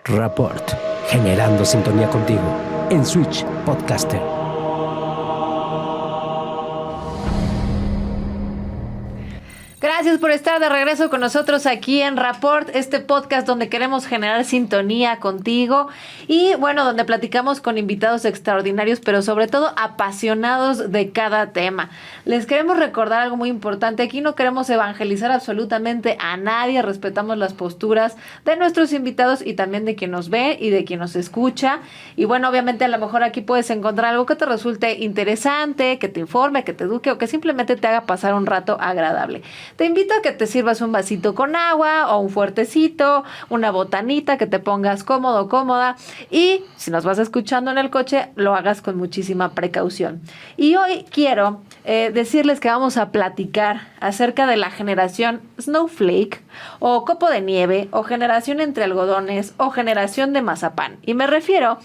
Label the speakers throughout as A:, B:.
A: Rapport, generando sintonía contigo en Switch Podcaster.
B: Gracias por estar de regreso con nosotros aquí en Rapport, este podcast donde queremos generar sintonía contigo y bueno, donde platicamos con invitados extraordinarios, pero sobre todo apasionados de cada tema. Les queremos recordar algo muy importante, aquí no queremos evangelizar absolutamente a nadie, respetamos las posturas de nuestros invitados y también de quien nos ve y de quien nos escucha. Y bueno, obviamente a lo mejor aquí puedes encontrar algo que te resulte interesante, que te informe, que te eduque o que simplemente te haga pasar un rato agradable. Te invito a que te sirvas un vasito con agua o un fuertecito, una botanita, que te pongas cómodo, cómoda y si nos vas escuchando en el coche, lo hagas con muchísima precaución. Y hoy quiero decirles que vamos a platicar acerca de la generación Snowflake o copo de nieve o generación entre algodones o generación de mazapán. Y me refiero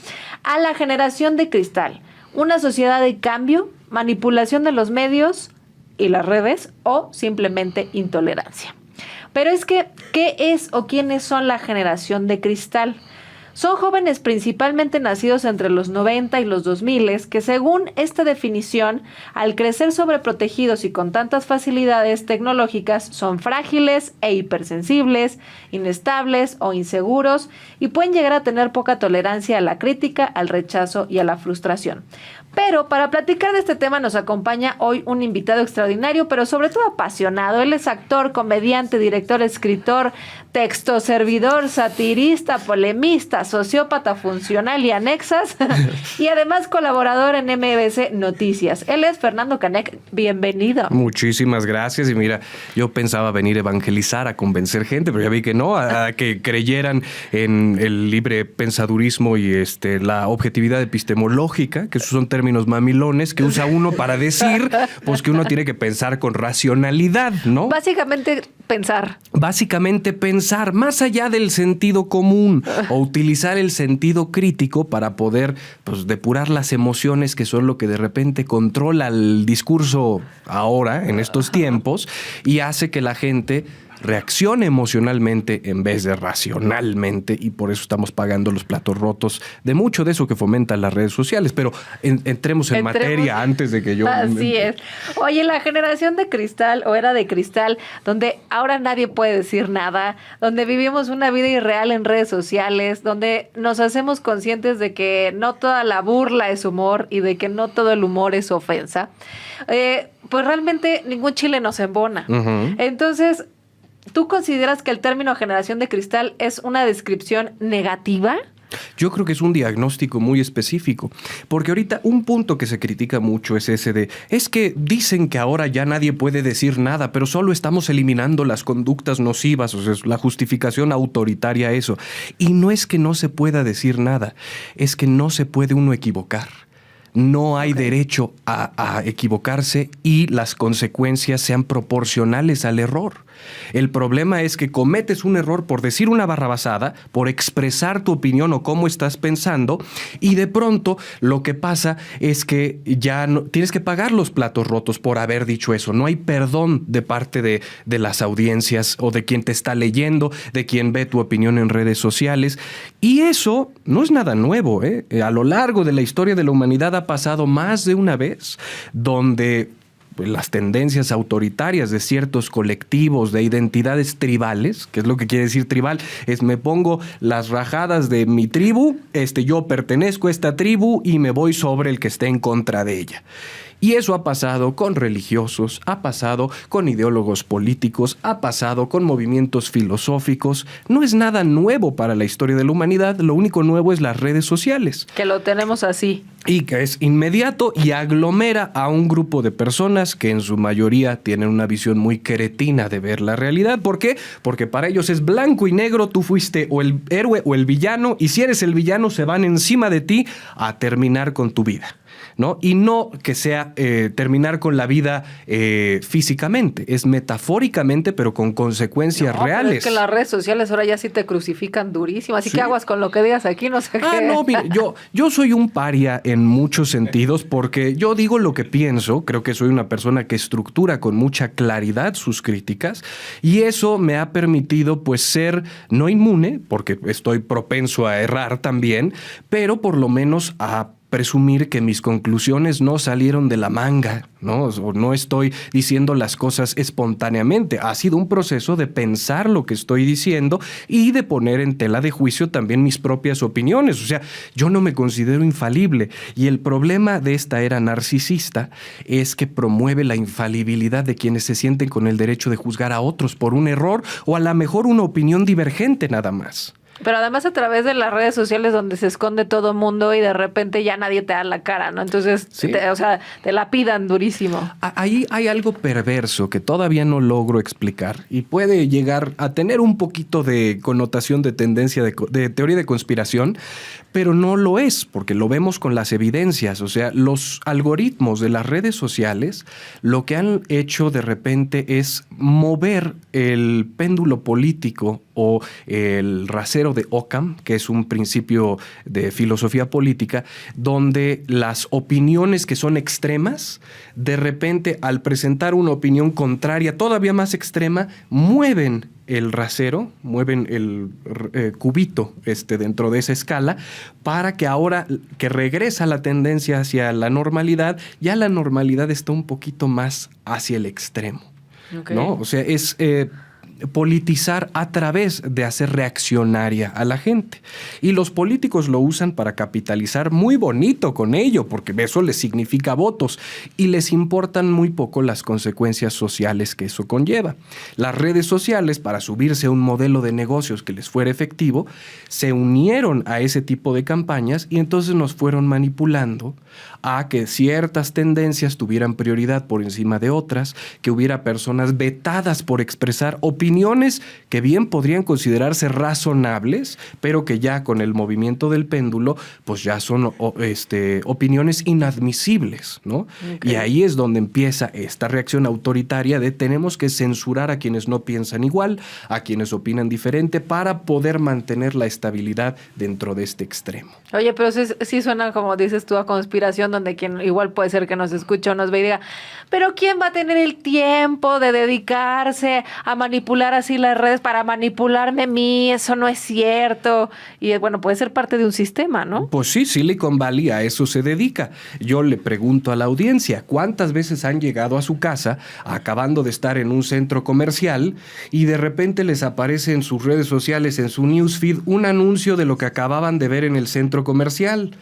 B: a la generación de cristal, una sociedad de cambio, manipulación de los medios y las redes o simplemente intolerancia. Pero es que, ¿qué es o quiénes son la generación de cristal? Son jóvenes principalmente nacidos entre los 90 y los 2000 que según esta definición, al crecer sobreprotegidos y con tantas facilidades tecnológicas, son frágiles e hipersensibles, inestables o inseguros y pueden llegar a tener poca tolerancia a la crítica, al rechazo y a la frustración. Pero para platicar de este tema nos acompaña hoy un invitado extraordinario, pero sobre todo apasionado. Él es actor, comediante, director, escritor, texto, servidor, satirista, polemista, sociópata funcional y anexas, y además colaborador en MBC Noticias. Él es Fernando Canek. Bienvenido.
C: Muchísimas gracias. Y mira, yo pensaba venir a evangelizar, a convencer gente, pero ya vi que no, a que creyeran en el libre pensadurismo y la objetividad epistemológica, que esos son términos mamilones que usa uno para decir pues que uno tiene que pensar con racionalidad, ¿no?
B: Básicamente
C: pensar, más allá del sentido común o utilizar el sentido crítico para poder pues depurar las emociones que son lo que de repente controla el discurso ahora, en estos tiempos, y hace que la gente reaccione emocionalmente en vez de racionalmente, y por eso estamos pagando los platos rotos de mucho de eso que fomentan las redes sociales. Pero entremos en materia antes de que yo...
B: Así es. Oye, la generación de cristal o era de cristal, donde ahora nadie puede decir nada, donde vivimos una vida irreal en redes sociales, donde nos hacemos conscientes de que no toda la burla es humor y de que no todo el humor es ofensa, pues realmente ningún chile nos embona. Uh-huh. Entonces, ¿tú consideras que el término generación de cristal es una descripción negativa?
C: Yo creo que es un diagnóstico muy específico, porque ahorita un punto que se critica mucho es ese de, es que dicen que ahora ya nadie puede decir nada, pero solo estamos eliminando las conductas nocivas, o sea, la justificación autoritaria a eso. Y no es que no se pueda decir nada, es que no se puede uno equivocar. No hay derecho a equivocarse y las consecuencias sean proporcionales al error. El problema es que cometes un error por decir una barrabasada, por expresar tu opinión o cómo estás pensando, y de pronto lo que pasa es que ya no, tienes que pagar los platos rotos por haber dicho eso. No hay perdón de parte de las audiencias o de quien te está leyendo, de quien ve tu opinión en redes sociales. Y eso no es nada nuevo, ¿eh? A lo largo de la historia de la humanidad ha pasado más de una vez donde las tendencias autoritarias de ciertos colectivos, de identidades tribales, que es lo que quiere decir tribal, es me pongo las rajadas de mi tribu, yo pertenezco a esta tribu y me voy sobre el que esté en contra de ella. Y eso ha pasado con religiosos, ha pasado con ideólogos políticos, ha pasado con movimientos filosóficos. No es nada nuevo para la historia de la humanidad, lo único nuevo es las redes sociales.
B: Que lo tenemos así.
C: Y que es inmediato y aglomera a un grupo de personas que en su mayoría tienen una visión muy cretina de ver la realidad. ¿Por qué? Porque para ellos es blanco y negro, tú fuiste o el héroe o el villano, y si eres el villano se van encima de ti a terminar con tu vida. ¿no? Y no que sea terminar con la vida físicamente, es metafóricamente, pero con consecuencias reales.
B: Pero es que las redes sociales ahora ya sí te crucifican durísimo, así
C: Sí.
B: que aguas con lo que digas aquí, no sé qué.
C: No, mire, yo soy un paria en muchos sentidos porque yo digo lo que pienso, creo que soy una persona que estructura con mucha claridad sus críticas y eso me ha permitido pues ser no inmune, porque estoy propenso a errar también, pero por lo menos a presumir que mis conclusiones no salieron de la manga, ¿no? O no estoy diciendo las cosas espontáneamente. Ha sido un proceso de pensar lo que estoy diciendo y de poner en tela de juicio también mis propias opiniones. O sea, yo no me considero infalible. Y el problema de esta era narcisista es que promueve la infalibilidad de quienes se sienten con el derecho de juzgar a otros por un error o a lo mejor una opinión divergente nada más.
B: Pero además a través de las redes sociales donde se esconde todo mundo y de repente ya nadie te da la cara, ¿no? Entonces,
C: Sí.
B: te la pidan durísimo.
C: Ahí hay algo perverso que todavía no logro explicar y puede llegar a tener un poquito de connotación de tendencia de teoría de conspiración, pero no lo es, porque lo vemos con las evidencias. O sea, los algoritmos de las redes sociales lo que han hecho de repente es mover el péndulo político o el rasero de Occam, que es un principio de filosofía política, donde las opiniones que son extremas, de repente al presentar una opinión contraria, todavía más extrema, mueven el rasero, mueven el cubito dentro de esa escala, para que ahora que regresa la tendencia hacia la normalidad, ya la normalidad está un poquito más hacia el extremo.
B: Okay.
C: ¿No? O sea, es politizar a través de hacer reaccionaria a la gente. Y los políticos lo usan para capitalizar muy bonito con ello, porque eso les significa votos y les importan muy poco las consecuencias sociales que eso conlleva. Las redes sociales, para subirse a un modelo de negocios que les fuera efectivo, se unieron a ese tipo de campañas y entonces nos fueron manipulando a que ciertas tendencias tuvieran prioridad por encima de otras, que hubiera personas vetadas por expresar opiniones que bien podrían considerarse razonables, pero que ya con el movimiento del péndulo, pues ya son opiniones inadmisibles, ¿no? Okay. Y ahí es donde empieza esta reacción autoritaria de tenemos que censurar a quienes no piensan igual, a quienes opinan diferente, para poder mantener la estabilidad dentro de este extremo.
B: Oye, pero sí suena, como dices tú, a conspiración, donde quien igual puede ser que nos escuche o nos ve y diga, pero ¿quién va a tener el tiempo de dedicarse a manipular así las redes para manipularme a mí? Eso no es cierto. Y bueno, puede ser parte de un sistema, ¿no?
C: Pues sí, Silicon Valley a eso se dedica. Yo le pregunto a la audiencia, ¿cuántas veces han llegado a su casa acabando de estar en un centro comercial y de repente les aparece en sus redes sociales, en su newsfeed, un anuncio de lo que acababan de ver en el centro comercial?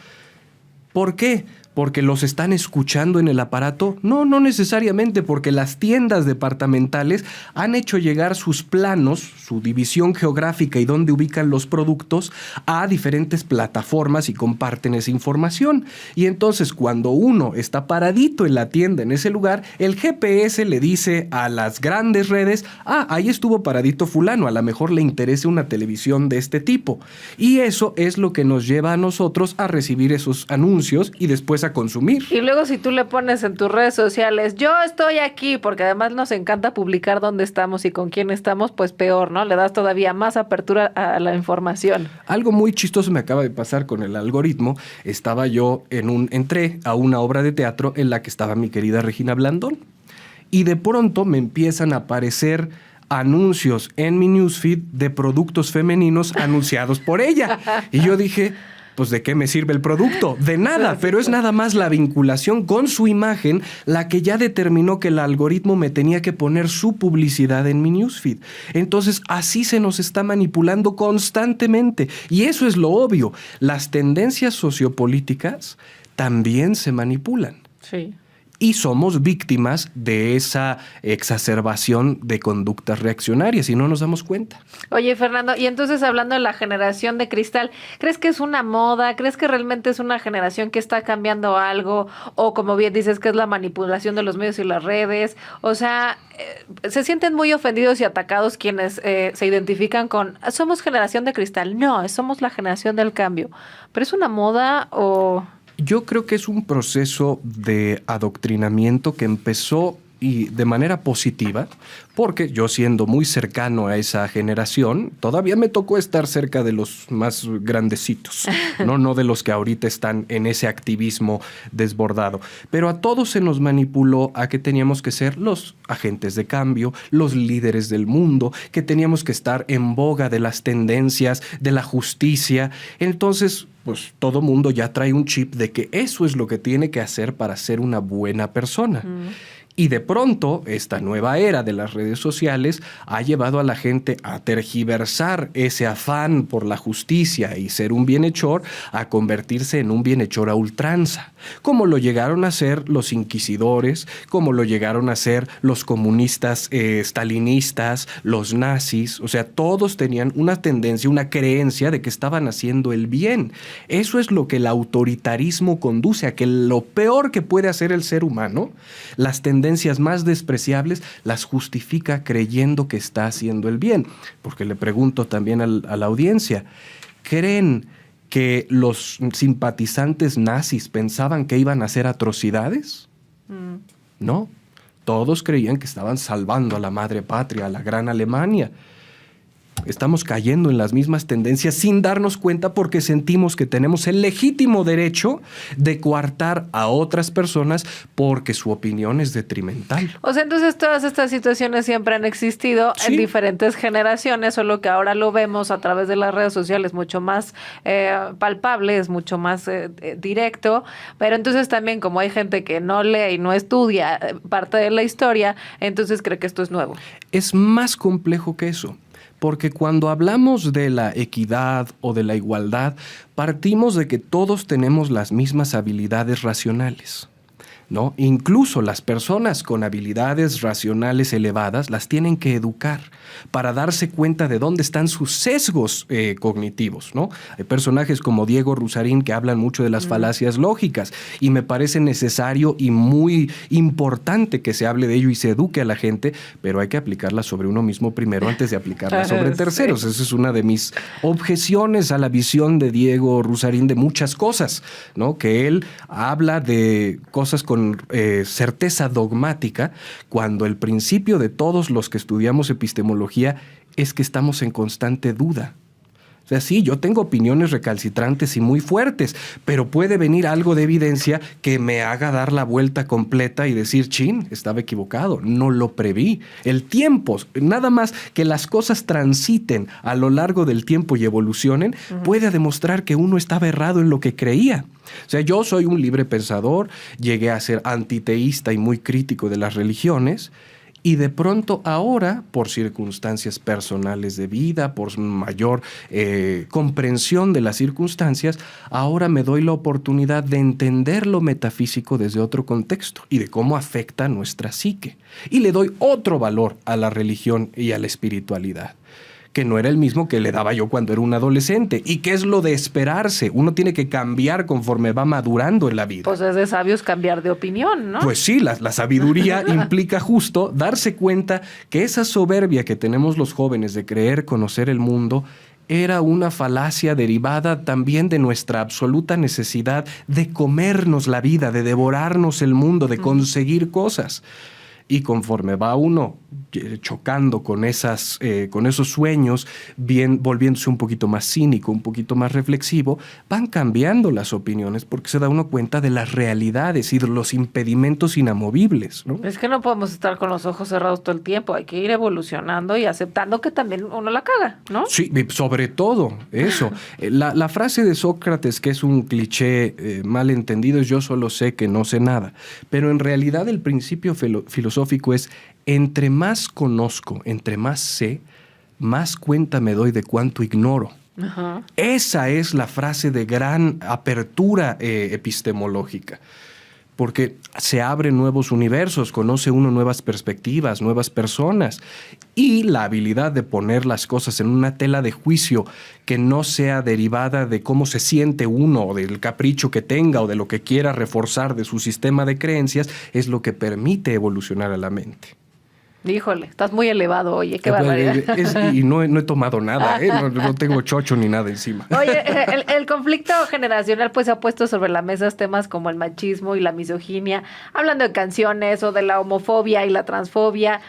C: ¿Por qué? ¿Porque los están escuchando en el aparato? No, no necesariamente, porque las tiendas departamentales han hecho llegar sus planos, su división geográfica y dónde ubican los productos a diferentes plataformas y comparten esa información. Y entonces cuando uno está paradito en la tienda, en ese lugar, el GPS le dice a las grandes redes, ahí estuvo paradito fulano, a lo mejor le interesa una televisión de este tipo. Y eso es lo que nos lleva a nosotros a recibir esos anuncios y después a consumir.
B: Y luego si tú le pones en tus redes sociales, yo estoy aquí, porque además nos encanta publicar dónde estamos y con quién estamos, pues peor, ¿no? Le das todavía más apertura a la información.
C: Algo muy chistoso me acaba de pasar con el algoritmo. Entré a una obra de teatro en la que estaba mi querida Regina Blandón y de pronto me empiezan a aparecer anuncios en mi newsfeed de productos femeninos anunciados por ella. Y yo dije, pues ¿de qué me sirve el producto? De nada, pero es nada más la vinculación con su imagen la que ya determinó que el algoritmo me tenía que poner su publicidad en mi newsfeed. Entonces, así se nos está manipulando constantemente. Y eso es lo obvio. Las tendencias sociopolíticas también se manipulan.
B: Sí.
C: Y somos víctimas de esa exacerbación de conductas reaccionarias y no nos damos cuenta.
B: Oye, Fernando, y entonces hablando de la generación de cristal, ¿crees que es una moda? ¿Crees que realmente es una generación que está cambiando algo? O como bien dices, que es la manipulación de los medios y las redes. O sea, se sienten muy ofendidos y atacados quienes se identifican con somos generación de cristal. No, somos la generación del cambio. ¿Pero es una moda o...?
C: Yo creo que es un proceso de adoctrinamiento que empezó y de manera positiva, porque yo siendo muy cercano a esa generación, todavía me tocó estar cerca de los más grandecitos, no de los que ahorita están en ese activismo desbordado. Pero a todos se nos manipuló a que teníamos que ser los agentes de cambio, los líderes del mundo, que teníamos que estar en boga de las tendencias, de la justicia. Entonces, pues todo mundo ya trae un chip de que eso es lo que tiene que hacer para ser una buena persona. Y de pronto, esta nueva era de las redes sociales ha llevado a la gente a tergiversar ese afán por la justicia y ser un bienhechor a convertirse en un bienhechor a ultranza, como lo llegaron a hacer los inquisidores, como lo llegaron a hacer los comunistas stalinistas, los nazis. O sea, todos tenían una tendencia, una creencia de que estaban haciendo el bien. Eso es lo que el autoritarismo conduce a, que lo peor que puede hacer el ser humano, las tendencias más despreciables, las justifica creyendo que está haciendo el bien. Porque le pregunto también a la audiencia, ¿creen que los simpatizantes nazis pensaban que iban a hacer atrocidades? No, todos creían que estaban salvando a la madre patria, a la gran Alemania. Estamos cayendo en las mismas tendencias sin darnos cuenta, porque sentimos que tenemos el legítimo derecho de coartar a otras personas porque su opinión es detrimental.
B: O sea, entonces todas estas situaciones siempre han existido en diferentes generaciones, solo que ahora lo vemos a través de las redes sociales mucho más palpable, es mucho más directo, pero entonces también como hay gente que no lee y no estudia parte de la historia, entonces cree que esto es nuevo.
C: Es más complejo que eso. Porque cuando hablamos de la equidad o de la igualdad, partimos de que todos tenemos las mismas habilidades racionales, ¿no? Incluso las personas con habilidades racionales elevadas las tienen que educar para darse cuenta de dónde están sus sesgos cognitivos, ¿no? Hay personajes como Diego Rusarín que hablan mucho de las falacias lógicas, y me parece necesario y muy importante que se hable de ello y se eduque a la gente, pero hay que aplicarla sobre uno mismo primero antes de aplicarla sobre terceros. Esa es una de mis objeciones a la visión de Diego Rusarín de muchas cosas, ¿no? Que él habla de cosas con certeza dogmática, cuando el principio de todos los que estudiamos epistemología es que estamos en constante duda. O sea, sí, yo tengo opiniones recalcitrantes y muy fuertes, pero puede venir algo de evidencia que me haga dar la vuelta completa y decir, chin, estaba equivocado, no lo preví. El tiempo, nada más que las cosas transiten a lo largo del tiempo y evolucionen, puede demostrar que uno estaba errado en lo que creía. O sea, yo soy un libre pensador, llegué a ser antiteísta y muy crítico de las religiones, y de pronto ahora, por circunstancias personales de vida, por mayor comprensión de las circunstancias, ahora me doy la oportunidad de entender lo metafísico desde otro contexto y de cómo afecta nuestra psique. Y le doy otro valor a la religión y a la espiritualidad, que no era el mismo que le daba yo cuando era un adolescente. ¿Y qué es lo de esperarse? Uno tiene que cambiar conforme va madurando en la vida.
B: Pues es de sabios cambiar de opinión, ¿no?
C: Pues sí, la sabiduría implica justo darse cuenta que esa soberbia que tenemos los jóvenes de creer conocer el mundo era una falacia derivada también de nuestra absoluta necesidad de comernos la vida, de devorarnos el mundo, de conseguir cosas. Y conforme va uno chocando con esos sueños, volviéndose un poquito más cínico, un poquito más reflexivo, van cambiando las opiniones porque se da uno cuenta de las realidades y de los impedimentos inamovibles, ¿no?
B: Es que no podemos estar con los ojos cerrados todo el tiempo, hay que ir evolucionando y aceptando que también uno la caga, ¿no?
C: Sí, sobre todo eso. La frase de Sócrates, que es un cliché mal entendido, es yo solo sé que no sé nada. Pero en realidad el principio filosófico es: entre más conozco, entre más sé, más cuenta me doy de cuánto ignoro. Ajá. Esa es la frase de gran apertura epistemológica, porque se abren nuevos universos, conoce uno nuevas perspectivas, nuevas personas, y la habilidad de poner las cosas en una tela de juicio que no sea derivada de cómo se siente uno o del capricho que tenga o de lo que quiera reforzar de su sistema de creencias es lo que permite evolucionar a la mente.
B: Híjole, estás muy elevado, oye, qué barbaridad.
C: Y no he tomado nada, no tengo chocho ni nada encima.
B: Oye, el conflicto generacional pues ha puesto sobre la mesa temas como el machismo y la misoginia, hablando de canciones o de la homofobia y la transfobia,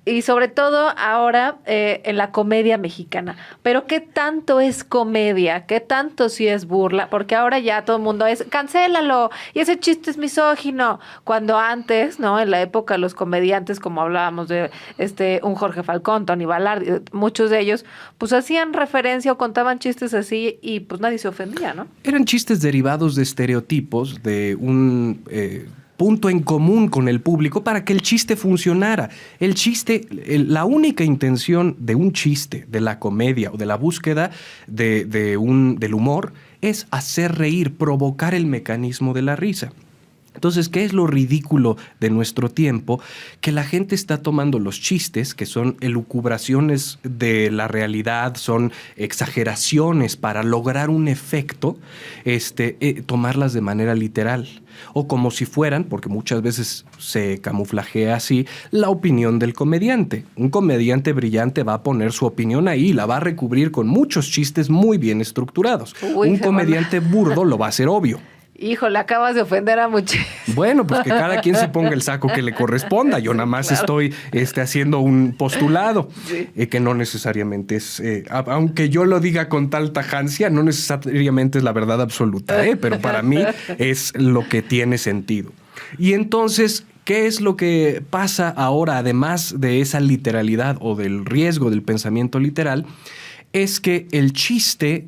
B: y sobre todo ahora en la comedia mexicana. Pero ¿qué tanto es comedia? ¿Qué tanto sí es burla? Porque ahora ya todo el mundo es, cancélalo, y ese chiste es misógino. Cuando antes, ¿no? En la época los comediantes, como hablábamos de un Jorge Falcón, Tony Ballard, muchos de ellos, pues hacían referencia o contaban chistes así y pues nadie se ofendía, ¿no?
C: Eran chistes derivados de estereotipos, de un punto en común con el público para que el chiste funcionara. El chiste, la única intención de un chiste, de la comedia o de la búsqueda del humor es hacer reír, provocar el mecanismo de la risa. Entonces, ¿qué es lo ridículo de nuestro tiempo? Que la gente está tomando los chistes, que son elucubraciones de la realidad, son exageraciones para lograr un efecto, tomarlas de manera literal. O como si fueran, porque muchas veces se camuflajea así, la opinión del comediante. Un comediante brillante va a poner su opinión ahí y la va a recubrir con muchos chistes muy bien estructurados. Un comediante burdo lo va a hacer obvio.
B: Híjole, acabas de ofender a muchos.
C: Bueno, pues que cada quien se ponga el saco que le corresponda. Yo nada más estoy haciendo un postulado, sí. Que no necesariamente es, aunque yo lo diga con tal tajancia, no necesariamente es la verdad absoluta, pero para mí es lo que tiene sentido. Y entonces, ¿qué es lo que pasa ahora, además de esa literalidad o del riesgo del pensamiento literal? Es que el chiste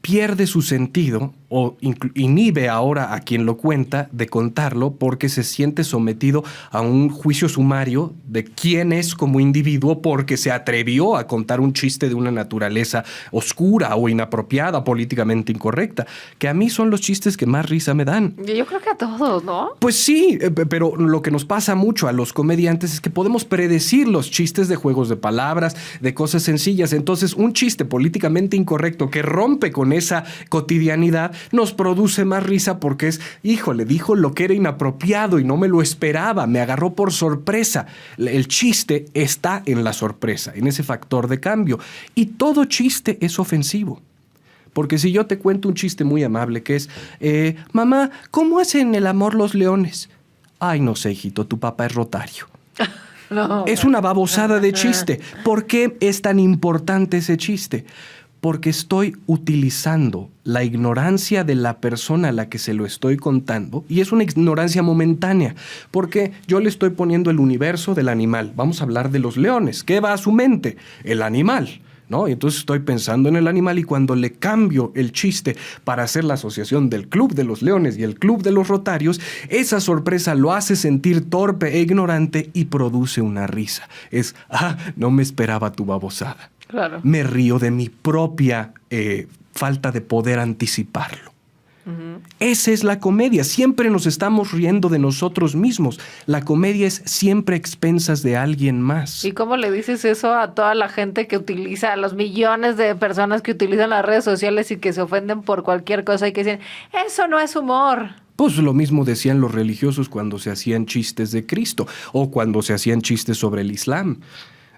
C: pierde su sentido o inhibe ahora a quien lo cuenta de contarlo porque se siente sometido a un juicio sumario de quién es como individuo porque se atrevió a contar un chiste de una naturaleza oscura o inapropiada, políticamente incorrecta, que a mí son los chistes que más risa me dan.
B: Yo creo que a todos, ¿no?
C: Pues sí, pero lo que nos pasa mucho a los comediantes es que podemos predecir los chistes de juegos de palabras, de cosas sencillas. Entonces, un chiste políticamente incorrecto que rompe con esa cotidianidad nos produce más risa porque es, híjole, dijo lo que era inapropiado y no me lo esperaba, me agarró por sorpresa. El chiste está en la sorpresa, en ese factor de cambio. Y todo chiste es ofensivo. Porque si yo te cuento un chiste muy amable que es, mamá, ¿cómo hacen el amor los leones? Ay, no sé, hijito, tu papá es rotario. No. Es una babosada de chiste. ¿Por qué es tan importante ese chiste? Porque estoy utilizando la ignorancia de la persona a la que se lo estoy contando, y es una ignorancia momentánea, porque yo le estoy poniendo el universo del animal. Vamos a hablar de los leones. ¿Qué va a su mente? El animal, ¿no? Y entonces estoy pensando en el animal y cuando le cambio el chiste para hacer la asociación del Club de los Leones y el Club de los Rotarios, esa sorpresa lo hace sentir torpe e ignorante y produce una risa. Es, no me esperaba tu babosada. Claro. Me río de mi propia falta de poder anticiparlo. Uh-huh. Esa es la comedia. Siempre nos estamos riendo de nosotros mismos. La comedia es siempre a expensas de alguien más.
B: ¿Y cómo le dices eso a toda la gente que utiliza, a los millones de personas que utilizan las redes sociales y que se ofenden por cualquier cosa y que dicen, eso no es humor?
C: Pues lo mismo decían los religiosos cuando se hacían chistes de Cristo o cuando se hacían chistes sobre el Islam.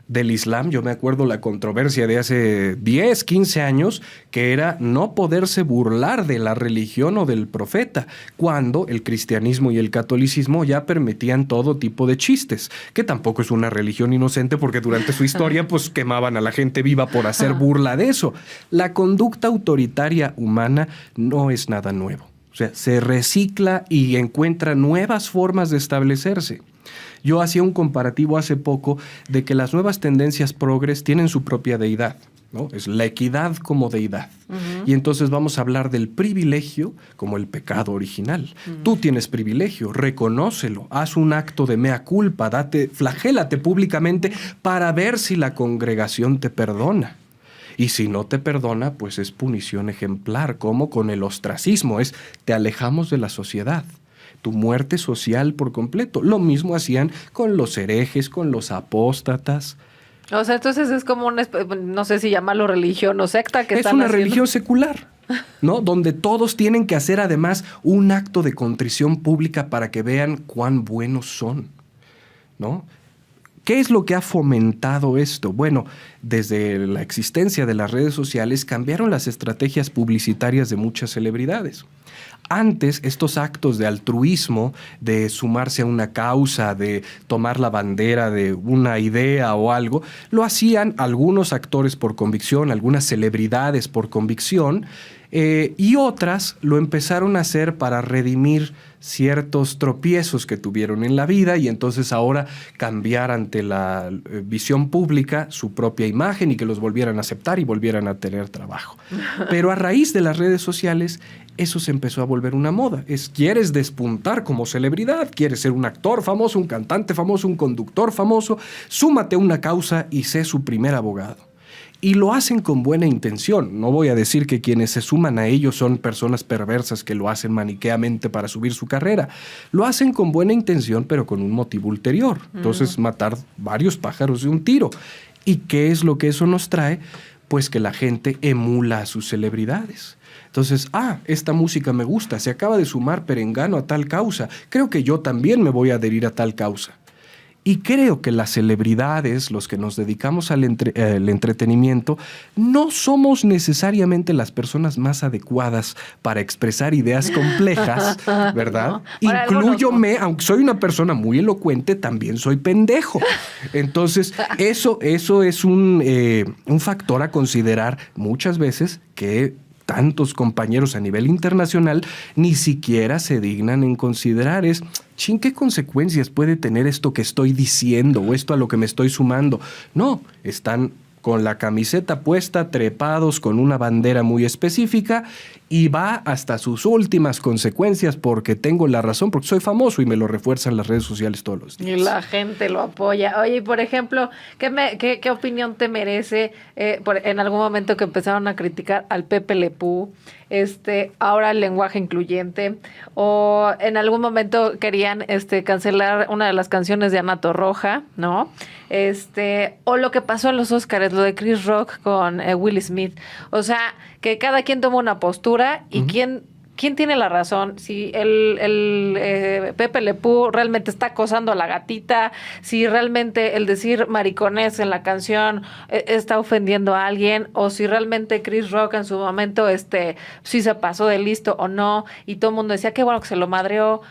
C: Del Islam, yo me acuerdo la controversia de hace 10, 15 años, que era no poderse burlar de la religión o del profeta, cuando el cristianismo y el catolicismo ya permitían todo tipo de chistes, que tampoco es una religión inocente porque durante su historia pues quemaban a la gente viva por hacer burla de eso. La conducta autoritaria humana no es nada nuevo. O sea, se recicla y encuentra nuevas formas de establecerse. Yo hacía un comparativo hace poco de que las nuevas tendencias progres tienen su propia deidad, ¿no? Es la equidad como deidad. Uh-huh. Y entonces vamos a hablar del privilegio como el pecado original. Uh-huh. Tú tienes privilegio, reconócelo, haz un acto de mea culpa, flagélate públicamente para ver si la congregación te perdona. Y si no te perdona, pues es punición ejemplar, como con el ostracismo, te alejamos de la sociedad. Tu muerte social por completo. Lo mismo hacían con los herejes, con los apóstatas.
B: O sea, entonces es como no sé si llamarlo religión o secta. Que
C: es una religión secular, ¿no? Donde todos tienen que hacer además un acto de contrición pública para que vean cuán buenos son, ¿no? ¿Qué es lo que ha fomentado esto? Bueno, desde la existencia de las redes sociales cambiaron las estrategias publicitarias de muchas celebridades. Antes, estos actos de altruismo, de sumarse a una causa, de tomar la bandera de una idea o algo, lo hacían algunos actores por convicción, algunas celebridades por convicción, y otras lo empezaron a hacer para redimir ciertos tropiezos que tuvieron en la vida y entonces ahora cambiar ante la visión pública su propia imagen y que los volvieran a aceptar y volvieran a tener trabajo. Pero a raíz de las redes sociales, eso se empezó a volver una moda. ¿Quieres despuntar como celebridad? ¿Quieres ser un actor famoso, un cantante famoso, un conductor famoso? Súmate a una causa y sé su primer abogado. Y lo hacen con buena intención. No voy a decir que quienes se suman a ellos son personas perversas que lo hacen maniqueamente para subir su carrera. Lo hacen con buena intención, pero con un motivo ulterior. Entonces, matar varios pájaros de un tiro. ¿Y qué es lo que eso nos trae? Pues que la gente emula a sus celebridades. Entonces, esta música me gusta, se acaba de sumar Perengano a tal causa. Creo que yo también me voy a adherir a tal causa. Y creo que las celebridades, los que nos dedicamos al entretenimiento, no somos necesariamente las personas más adecuadas para expresar ideas complejas, ¿verdad?
B: No,
C: Incluyome, aunque soy una persona muy elocuente, también soy pendejo. Entonces, eso es un factor a considerar muchas veces que tantos compañeros a nivel internacional ni siquiera se dignan en considerar. ¿Qué consecuencias puede tener esto que estoy diciendo o esto a lo que me estoy sumando? No, están con la camiseta puesta, trepados con una bandera muy específica y va hasta sus últimas consecuencias porque tengo la razón, porque soy famoso y me lo refuerzan las redes sociales todos los días.
B: Y la gente lo apoya. Oye, y por ejemplo, ¿qué opinión te merece en algún momento que empezaron a criticar al Pepe Le Pew, ahora el lenguaje incluyente, o en algún momento querían cancelar una de las canciones de Ana Torroja, ¿no? O lo que pasó en los Óscares, lo de Chris Rock con Will Smith. O sea, que cada quien toma una postura y quién tiene la razón. Si el Pepe Le Pew realmente está acosando a la gatita, si realmente el decir maricones en la canción está ofendiendo a alguien, o si realmente Chris Rock en su momento sí se pasó de listo o no, y todo el mundo decía qué bueno que se lo madreó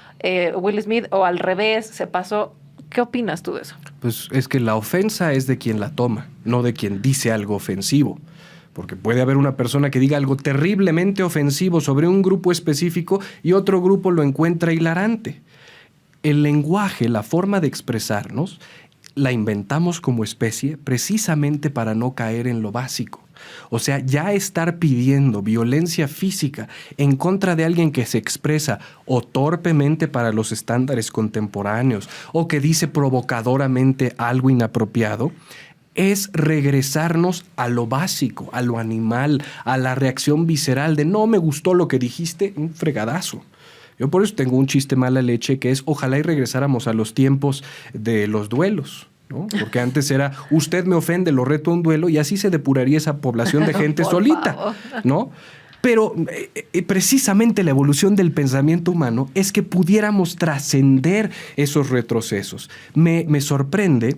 B: Will Smith, o al revés, se pasó. ¿Qué opinas tú de eso?
C: Pues es que la ofensa es de quien la toma, no de quien dice algo ofensivo. Porque puede haber una persona que diga algo terriblemente ofensivo sobre un grupo específico y otro grupo lo encuentra hilarante. El lenguaje, la forma de expresarnos, la inventamos como especie precisamente para no caer en lo básico. O sea, ya estar pidiendo violencia física en contra de alguien que se expresa o torpemente para los estándares contemporáneos o que dice provocadoramente algo inapropiado, es regresarnos a lo básico, a lo animal, a la reacción visceral de no me gustó lo que dijiste, un fregadazo. Yo por eso tengo un chiste mala leche que es ojalá y regresáramos a los tiempos de los duelos, ¿no? Porque antes era usted me ofende, lo reto a un duelo y así se depuraría esa población de gente solita, ¿no? Pero precisamente la evolución del pensamiento humano es que pudiéramos trascender esos retrocesos. Me sorprende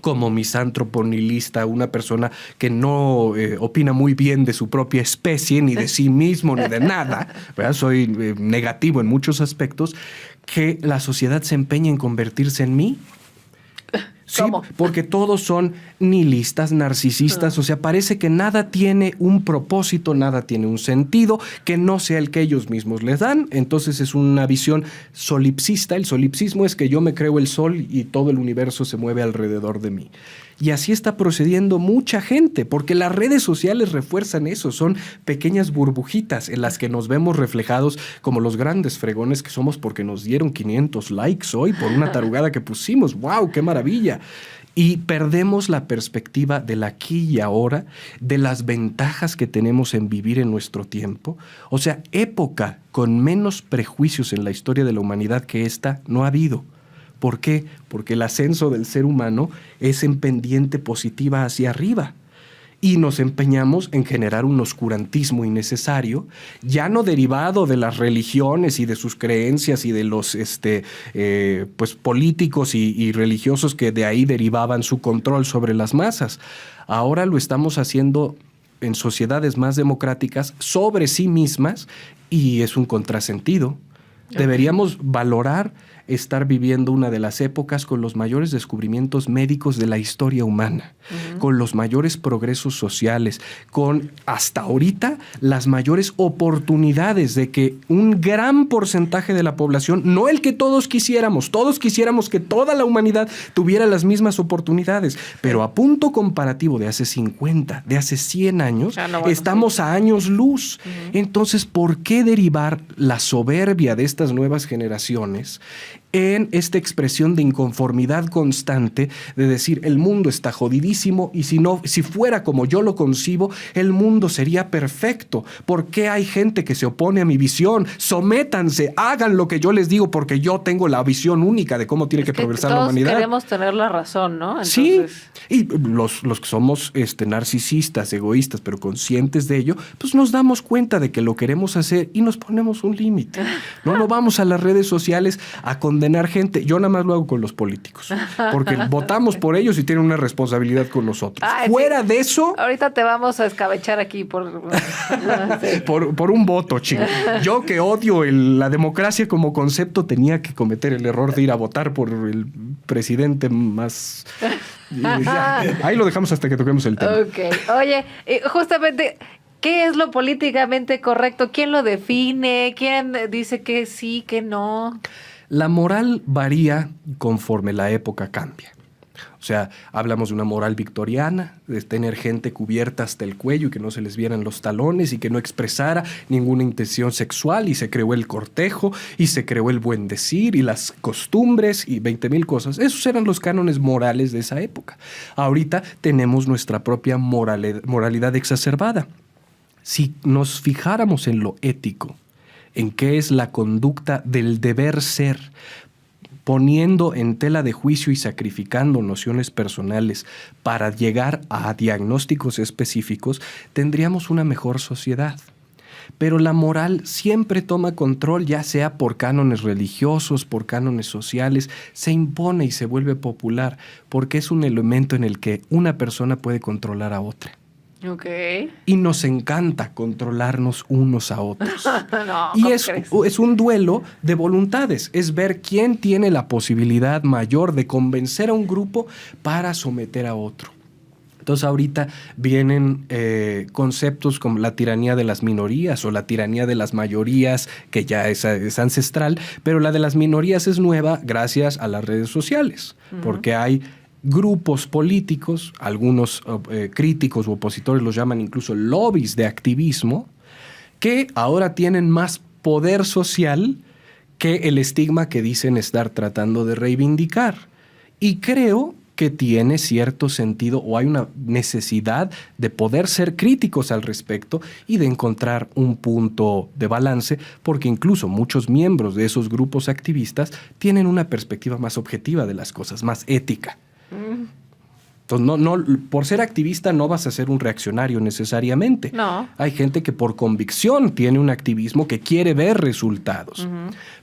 C: como misántropo nihilista, una persona que no opina muy bien de su propia especie, ni de sí mismo, ni de nada, ¿verdad? Soy negativo en muchos aspectos, que la sociedad se empeña en convertirse en mí. Sí,
B: ¿cómo?
C: porque todos son nihilistas, narcisistas, o sea, parece que nada tiene un propósito, nada tiene un sentido, que no sea el que ellos mismos les dan. Entonces es una visión solipsista. El solipsismo es que yo me creo el sol y todo el universo se mueve alrededor de mí. Y así está procediendo mucha gente, porque las redes sociales refuerzan eso, son pequeñas burbujitas en las que nos vemos reflejados como los grandes fregones que somos porque nos dieron 500 likes hoy por una tarugada que pusimos. ¡Wow! ¡Qué maravilla! Y perdemos la perspectiva del aquí y ahora, de las ventajas que tenemos en vivir en nuestro tiempo. O sea, época con menos prejuicios en la historia de la humanidad que esta no ha habido. ¿Por qué? Porque el ascenso del ser humano es en pendiente positiva hacia arriba. y nos empeñamos en generar un oscurantismo innecesario, ya no derivado de las religiones y de sus creencias y de los pues políticos y religiosos que de ahí derivaban su control sobre las masas. Ahora lo estamos haciendo en sociedades más democráticas sobre sí mismas y es un contrasentido. Deberíamos valorar estar viviendo una de las épocas con los mayores descubrimientos médicos de la historia humana, con los mayores progresos sociales, con hasta ahorita las mayores oportunidades de que un gran porcentaje de la población, no el que todos quisiéramos que toda la humanidad tuviera las mismas oportunidades, pero a punto comparativo de hace 50, de hace 100 años, estamos a años luz. Entonces, ¿por qué derivar la soberbia de estas nuevas generaciones en esta expresión de inconformidad constante de decir el mundo está jodidísimo y si fuera como yo lo concibo, el mundo sería perfecto? ¿Por qué hay gente que se opone a mi visión? Sométanse, hagan lo que yo les digo porque yo tengo la visión única de cómo tiene que progresar la humanidad.
B: Todos queremos tener la razón, ¿no? Entonces...
C: Sí, y los que somos narcisistas, egoístas, pero conscientes de ello, pues nos damos cuenta de que lo queremos hacer y nos ponemos un límite. No vamos a las redes sociales a condenar gente. Yo nada más lo hago con los políticos, porque votamos por ellos y tienen una responsabilidad con nosotros. Fuera de eso...
B: Ahorita te vamos a escabechar aquí por...
C: por un voto, chico. Yo que odio la democracia como concepto, tenía que cometer el error de ir a votar por el presidente más... Ahí lo dejamos hasta que toquemos el tema.
B: Ok. Oye, justamente... ¿Qué es lo políticamente correcto? ¿Quién lo define? ¿Quién dice que sí, que no?
C: La moral varía conforme la época cambia. O sea, hablamos de una moral victoriana, de tener gente cubierta hasta el cuello y que no se les vieran los talones y que no expresara ninguna intención sexual, y se creó el cortejo y se creó el buen decir y las costumbres y 20,000 cosas. Esos eran los cánones morales de esa época. Ahorita tenemos nuestra propia moralidad exacerbada. Si nos fijáramos en lo ético, en qué es la conducta del deber ser, poniendo en tela de juicio y sacrificando nociones personales para llegar a diagnósticos específicos, tendríamos una mejor sociedad. Pero la moral siempre toma control, ya sea por cánones religiosos, por cánones sociales, se impone y se vuelve popular, porque es un elemento en el que una persona puede controlar a otra.
B: Okay.
C: Y nos encanta controlarnos unos a otros.
B: No,
C: y es un duelo de voluntades, es ver quién tiene la posibilidad mayor de convencer a un grupo para someter a otro. Entonces ahorita vienen conceptos como la tiranía de las minorías o la tiranía de las mayorías, que ya es ancestral, pero la de las minorías es nueva gracias a las redes sociales, porque hay grupos políticos, algunos críticos u opositores los llaman incluso lobbies de activismo, que ahora tienen más poder social que el estigma que dicen estar tratando de reivindicar. Y creo que tiene cierto sentido, o hay una necesidad de poder ser críticos al respecto y de encontrar un punto de balance, porque incluso muchos miembros de esos grupos activistas tienen una perspectiva más objetiva de las cosas, más ética. Entonces, no, por ser activista no vas a ser un reaccionario necesariamente.
B: No.
C: Hay gente que por convicción tiene un activismo que quiere ver resultados.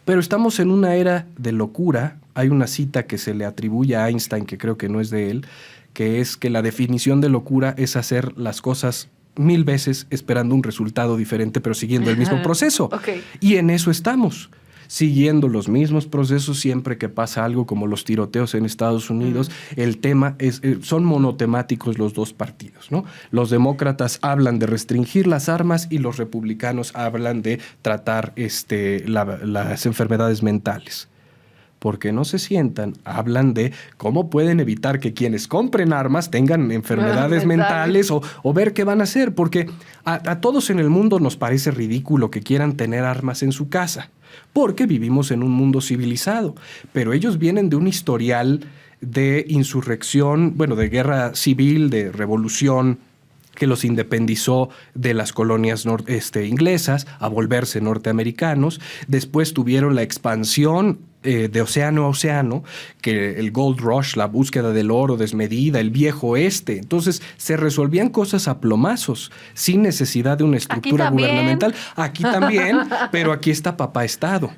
C: Pero estamos en una era de locura. Hay una cita que se le atribuye a Einstein, que creo que no es de él, que es que la definición de locura es hacer las cosas 1000 veces esperando un resultado diferente, pero siguiendo el mismo proceso.
B: Okay.
C: Y en eso estamos, siguiendo los mismos procesos siempre que pasa algo como los tiroteos en Estados Unidos. El tema son monotemáticos los dos partidos, ¿no? Los demócratas hablan de restringir las armas y los republicanos hablan de tratar las enfermedades mentales. Porque no se sientan, hablan de cómo pueden evitar que quienes compren armas tengan enfermedades mentales o ver qué van a hacer. Porque a todos en el mundo nos parece ridículo que quieran tener armas en su casa, porque vivimos en un mundo civilizado. Pero ellos vienen de un historial de insurrección, bueno, de guerra civil, de revolución, que los independizó de las colonias inglesas a volverse norteamericanos. Después tuvieron la expansión de océano a océano, que el Gold Rush, la búsqueda del oro desmedida, el viejo oeste. Entonces se resolvían cosas a plomazos, sin necesidad de una estructura gubernamental. Aquí también, pero aquí está papá Estado.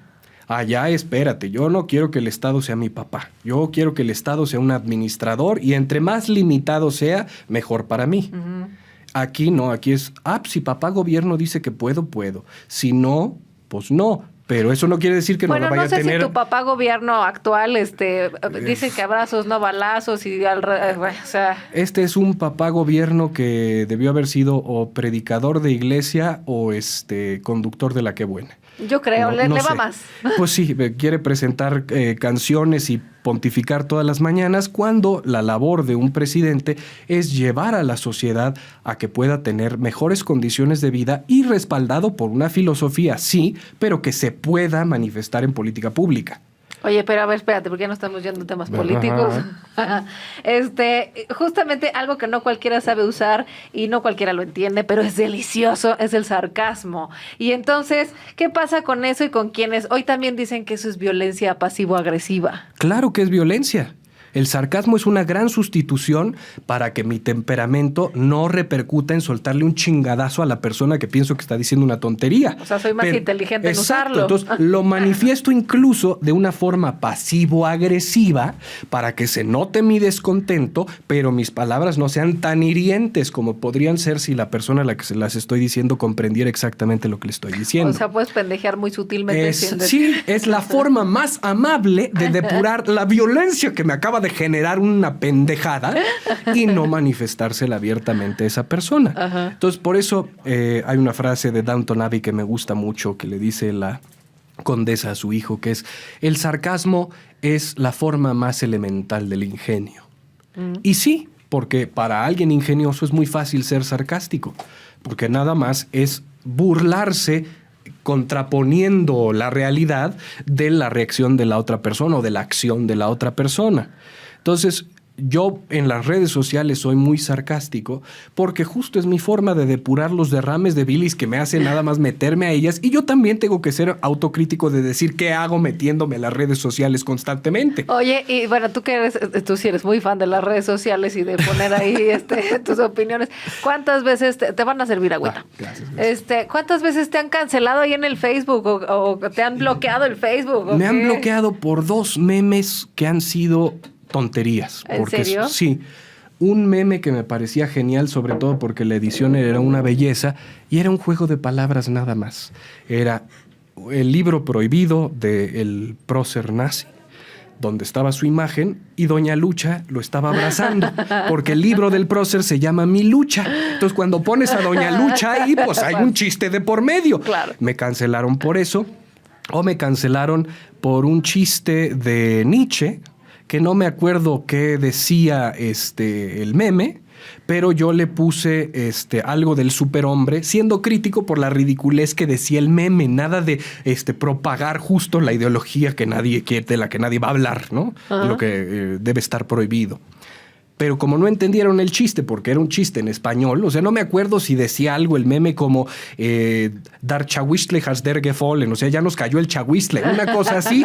C: Allá, espérate, yo no quiero que el Estado sea mi papá. Yo quiero que el Estado sea un administrador y entre más limitado sea, mejor para mí. Uh-huh. Aquí no, aquí es, si papá gobierno dice que puedo. Si no, pues no. Pero eso no quiere decir que no la vaya a tener.
B: Si tu papá gobierno actual dice que abrazos, no balazos y o sea.
C: Este es un papá gobierno que debió haber sido o predicador de iglesia o conductor de la que buena.
B: Yo creo, le va más.
C: Pues sí, quiere presentar canciones y pontificar todas las mañanas, cuando la labor de un presidente es llevar a la sociedad a que pueda tener mejores condiciones de vida y respaldado por una filosofía, sí, pero que se pueda manifestar en política pública.
B: Oye, pero a ver, espérate, porque ya no estamos yendo a temas políticos. Justamente algo que no cualquiera sabe usar y no cualquiera lo entiende, pero es delicioso, es el sarcasmo. Y entonces, ¿qué pasa con eso y con quienes hoy también dicen que eso es violencia pasivo-agresiva?
C: Claro que es violencia. El sarcasmo es una gran sustitución para que mi temperamento no repercuta en soltarle un chingadazo a la persona que pienso que está diciendo una tontería.
B: O sea, soy más inteligente en usarlo.
C: Entonces, lo manifiesto incluso de una forma pasivo-agresiva para que se note mi descontento, pero mis palabras no sean tan hirientes como podrían ser si la persona a la que se las estoy diciendo comprendiera exactamente lo que le estoy diciendo.
B: O sea, puedes pendejear muy sutilmente.
C: Sí, es la forma más amable de depurar la violencia que me acaba de generar una pendejada y no manifestársela abiertamente a esa persona. Ajá. Entonces, por eso hay una frase de Downton Abbey que me gusta mucho, que le dice la condesa a su hijo, que es: el sarcasmo es la forma más elemental del ingenio. Y sí, porque para alguien ingenioso es muy fácil ser sarcástico, porque nada más es burlarse contraponiendo la realidad de la reacción de la otra persona o de la acción de la otra persona. Entonces, yo en las redes sociales soy muy sarcástico porque justo es mi forma de depurar los derrames de bilis que me hacen nada más meterme a ellas, y yo también tengo que ser autocrítico de decir qué hago metiéndome a las redes sociales constantemente.
B: Oye, y bueno, tú sí eres muy fan de las redes sociales y de poner ahí tus opiniones. ¿Cuántas veces te van a servir agüita? Gracias. ¿Cuántas veces te han cancelado ahí en el Facebook o te han bloqueado el Facebook?
C: Me han bloqueado por 2 memes que han sido tonterías.
B: ¿En serio?
C: Sí. Un meme que me parecía genial, sobre todo porque la edición era una belleza y era un juego de palabras nada más. Era el libro prohibido del prócer nazi, donde estaba su imagen y doña Lucha lo estaba abrazando, porque el libro del prócer se llama Mi Lucha. Entonces, cuando pones a doña Lucha ahí, pues hay un chiste de por medio.
B: Claro.
C: Me cancelaron por eso, o me cancelaron por un chiste de Nietzsche, que no me acuerdo qué decía el meme, pero yo le puse algo del superhombre, siendo crítico por la ridiculez que decía el meme, nada de propagar justo la ideología que nadie quiere, de la que nadie va a hablar, ¿no? Uh-huh. Lo que debe estar prohibido. Pero como no entendieron el chiste, porque era un chiste en español, o sea, no me acuerdo si decía algo el meme como Dar Chahuistle has der gefallen, o sea, ya nos cayó el chahuistle, una cosa así.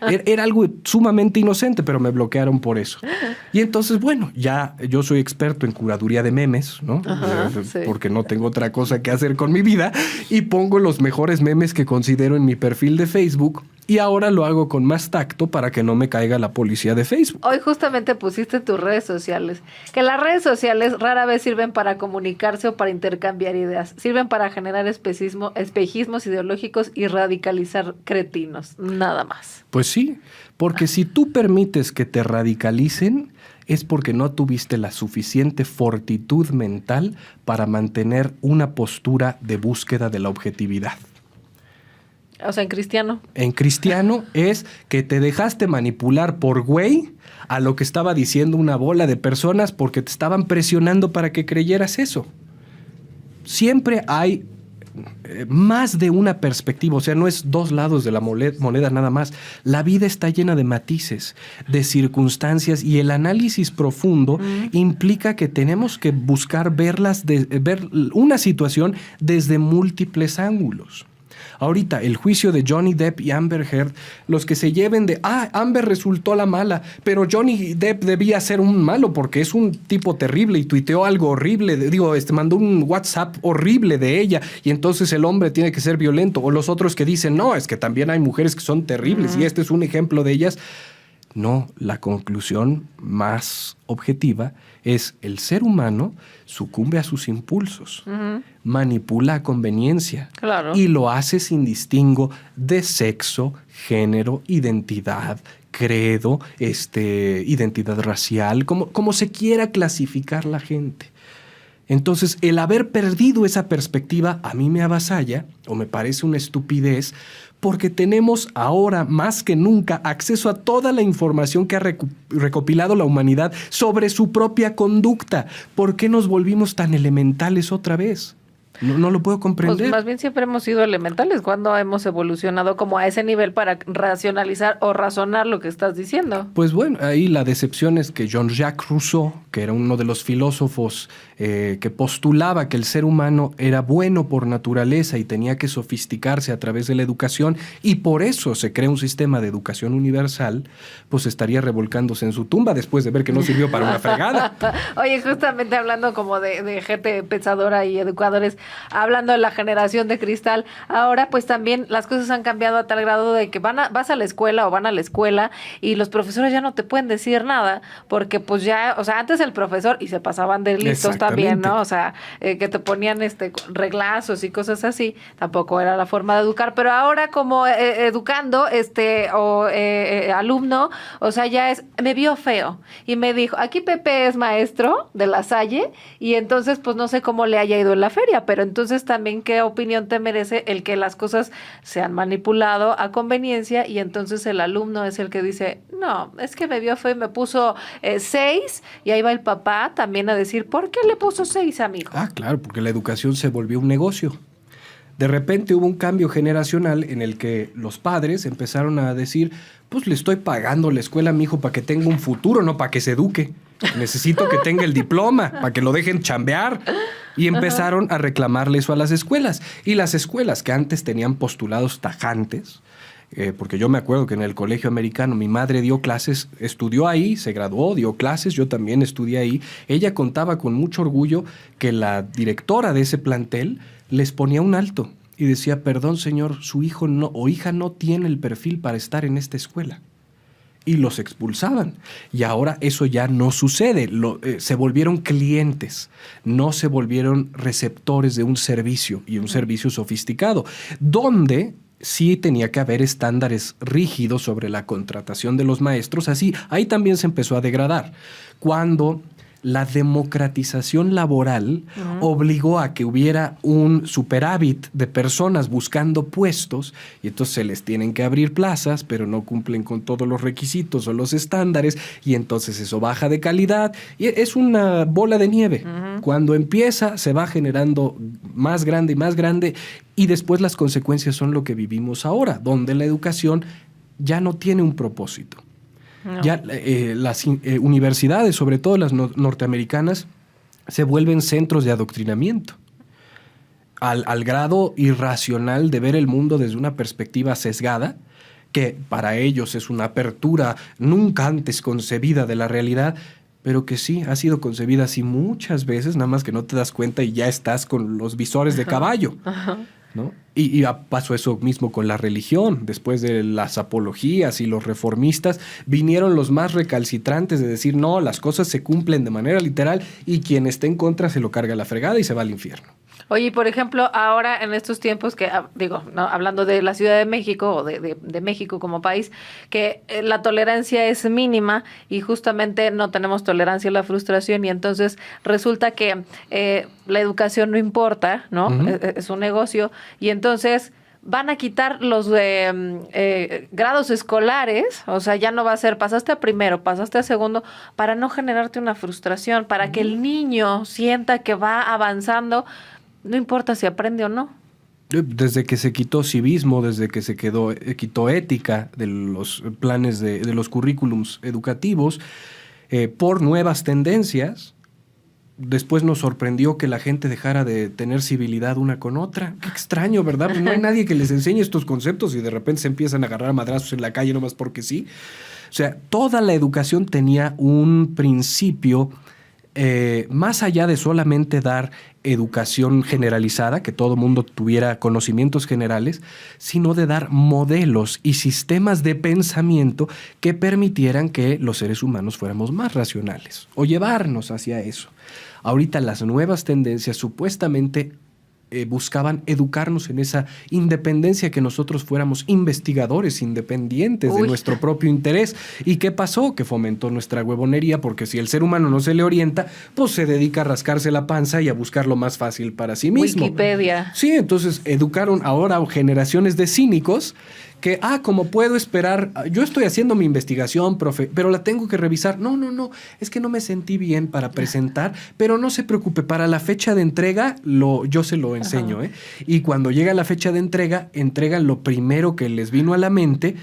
C: Era algo sumamente inocente, pero me bloquearon por eso. Y entonces, bueno, ya yo soy experto en curaduría de memes, ¿no?
B: Ajá, sí.
C: Porque no tengo otra cosa que hacer con mi vida, y pongo los mejores memes que considero en mi perfil de Facebook. Y ahora lo hago con más tacto para que no me caiga la policía de Facebook.
B: Hoy justamente pusiste tus redes sociales, que las redes sociales rara vez sirven para comunicarse o para intercambiar ideas, sirven para generar espejismos ideológicos y radicalizar cretinos, nada más.
C: Pues sí, porque si tú permites que te radicalicen, es porque no tuviste la suficiente fortitud mental para mantener una postura de búsqueda de la objetividad.
B: O sea, en cristiano.
C: En cristiano es que te dejaste manipular por güey a lo que estaba diciendo una bola de personas porque te estaban presionando para que creyeras eso. Siempre hay más de una perspectiva, o sea, no es dos lados de la moneda nada más. La vida está llena de matices, de circunstancias, y el análisis profundo implica que tenemos que buscar ver una situación desde múltiples ángulos. Ahorita, el juicio de Johnny Depp y Amber Heard, los que se lleven de, Amber resultó la mala, pero Johnny Depp debía ser un malo porque es un tipo terrible y tuiteó algo horrible, mandó un WhatsApp horrible de ella y entonces el hombre tiene que ser violento. O los otros que dicen, no, es que también hay mujeres que son terribles y este es un ejemplo de ellas. No, la conclusión más objetiva es el ser humano sucumbe a sus impulsos, manipula a conveniencia y lo hace sin distingo de sexo, género, identidad, credo, identidad racial, como se quiera clasificar la gente. Entonces, el haber perdido esa perspectiva a mí me avasalla o me parece una estupidez, porque tenemos ahora más que nunca acceso a toda la información que ha recopilado la humanidad sobre su propia conducta. ¿Por qué nos volvimos tan elementales otra vez? No lo puedo comprender.
B: Pues más bien siempre hemos sido elementales. ¿Cuándo hemos evolucionado como a ese nivel para racionalizar o razonar lo que estás diciendo?
C: Pues bueno, ahí la decepción es que Jean-Jacques Rousseau, que era uno de los filósofos que postulaba que el ser humano era bueno por naturaleza y tenía que sofisticarse a través de la educación, y por eso se crea un sistema de educación universal, pues estaría revolcándose en su tumba después de ver que no sirvió para una fregada.
B: Oye, justamente hablando como de gente pensadora y educadores, hablando de la generación de cristal, ahora pues también las cosas han cambiado a tal grado de que vas a la escuela o van a la escuela y los profesores ya no te pueden decir nada, porque pues ya, o sea, antes el profesor, y se pasaban de listos también, ¿no? O sea, que te ponían reglazos y cosas así, tampoco era la forma de educar, pero ahora como educando alumno, o sea, ya me vio feo y me dijo, aquí Pepe es maestro de La Salle y entonces pues no sé cómo le haya ido en la feria, pero entonces también qué opinión te merece el que las cosas se han manipulado a conveniencia y entonces el alumno es el que dice, no, es que me vio feo y me puso 6 y ahí va el papá también a decir, ¿por qué le puso 6, amigo?
C: Claro, porque la educación se volvió un negocio. De repente hubo un cambio generacional en el que los padres empezaron a decir, pues le estoy pagando la escuela a mi hijo para que tenga un futuro, no para que se eduque. Necesito que tenga el diploma, para que lo dejen chambear. Y empezaron a reclamarle eso a las escuelas. Y las escuelas que antes tenían postulados tajantes, porque yo me acuerdo que en el colegio americano mi madre dio clases, estudió ahí, se graduó, dio clases, yo también estudié ahí. Ella contaba con mucho orgullo que la directora de ese plantel les ponía un alto y decía, perdón señor, su hijo o hija no tiene el perfil para estar en esta escuela. Y los expulsaban. Y ahora eso ya no sucede. Se volvieron clientes, no se volvieron receptores de un servicio, y un servicio sofisticado, donde sí tenía que haber estándares rígidos sobre la contratación de los maestros. Así, ahí también se empezó a degradar. Cuando la democratización laboral obligó a que hubiera un superávit de personas buscando puestos, y entonces se les tienen que abrir plazas, pero no cumplen con todos los requisitos o los estándares, y entonces eso baja de calidad, y es una bola de nieve. Cuando empieza, se va generando más grande, y después las consecuencias son lo que vivimos ahora, donde la educación ya no tiene un propósito. No. Ya las universidades, sobre todo las norteamericanas, se vuelven centros de adoctrinamiento al grado irracional de ver el mundo desde una perspectiva sesgada, que para ellos es una apertura nunca antes concebida de la realidad, pero que sí ha sido concebida así muchas veces, nada más que no te das cuenta y ya estás con los visores de caballo. ¿No? Y pasó eso mismo con la religión. Después de las apologías y los reformistas, vinieron los más recalcitrantes de decir, no, las cosas se cumplen de manera literal y quien esté en contra se lo carga la fregada y se va al infierno.
B: Oye, por ejemplo, ahora en estos tiempos que, no, hablando de la Ciudad de México o de México como país, que la tolerancia es mínima y justamente no tenemos tolerancia a la frustración y entonces resulta que la educación no importa, ¿no? Es un negocio y entonces van a quitar los grados escolares, o sea, ya no va a ser pasaste a primero, pasaste a segundo, para no generarte una frustración, para que el niño sienta que va avanzando. No importa si aprende o no.
C: Desde que se quitó civismo, desde que se quitó ética de los planes de los currículums educativos, por nuevas tendencias. Después nos sorprendió que la gente dejara de tener civilidad una con otra. Qué extraño, ¿verdad? Pues no hay nadie que les enseñe estos conceptos y de repente se empiezan a agarrar a madrazos en la calle nomás porque sí. O sea, toda la educación tenía un principio más allá de solamente dar educación generalizada, que todo mundo tuviera conocimientos generales, sino de dar modelos y sistemas de pensamiento que permitieran que los seres humanos fuéramos más racionales o llevarnos hacia eso. Ahorita las nuevas tendencias supuestamente buscaban educarnos en esa independencia, que nosotros fuéramos investigadores independientes de nuestro propio interés. ¿Y qué pasó? Que fomentó nuestra huevonería, porque si el ser humano no se le orienta, pues se dedica a rascarse la panza y a buscar lo más fácil para sí mismo.
B: Wikipedia.
C: Sí, entonces educaron ahora generaciones de cínicos que, como puedo esperar, yo estoy haciendo mi investigación, profe, pero la tengo que revisar. No, es que no me sentí bien para presentar, pero no se preocupe, para la fecha de entrega yo se lo enseño. Y cuando llega la fecha de entrega, entregan lo primero que les vino a la mente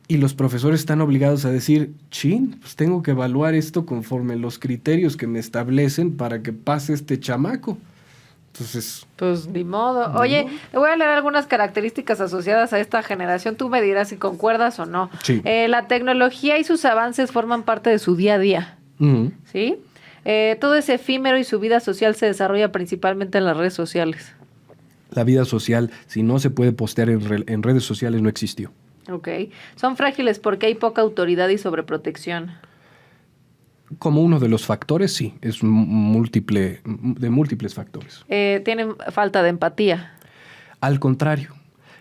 C: y los profesores están obligados a decir, pues tengo que evaluar esto conforme los criterios que me establecen para que pase este chamaco. Entonces,
B: pues ni modo. Oye, te voy a leer algunas características asociadas a esta generación. Tú me dirás si concuerdas o no.
C: Sí.
B: La tecnología y sus avances forman parte de su día a día.
C: Uh-huh.
B: ¿Sí? Todo es efímero y su vida social se desarrolla principalmente en las redes sociales.
C: La vida social, si no se puede postear en redes sociales, no existió.
B: Ok. Son frágiles porque hay poca autoridad y sobreprotección.
C: Como uno de los factores, sí, es de múltiples factores.
B: Tienen falta de empatía.
C: Al contrario,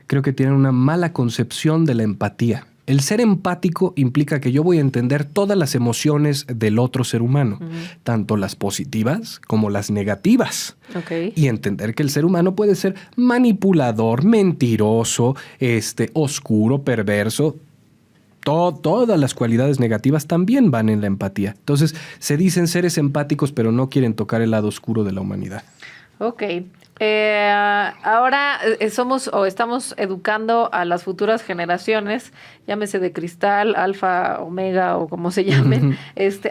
C: creo que tienen una mala concepción de la empatía. El ser empático implica que yo voy a entender todas las emociones del otro ser humano, tanto las positivas como las negativas.
B: Okay.
C: Y entender que el ser humano puede ser manipulador, mentiroso, oscuro, perverso. Todas las cualidades negativas también van en la empatía. Entonces, se dicen seres empáticos, pero no quieren tocar el lado oscuro de la humanidad.
B: Ok. Ahora estamos educando a las futuras generaciones, llámese de cristal, alfa, omega o como se llamen,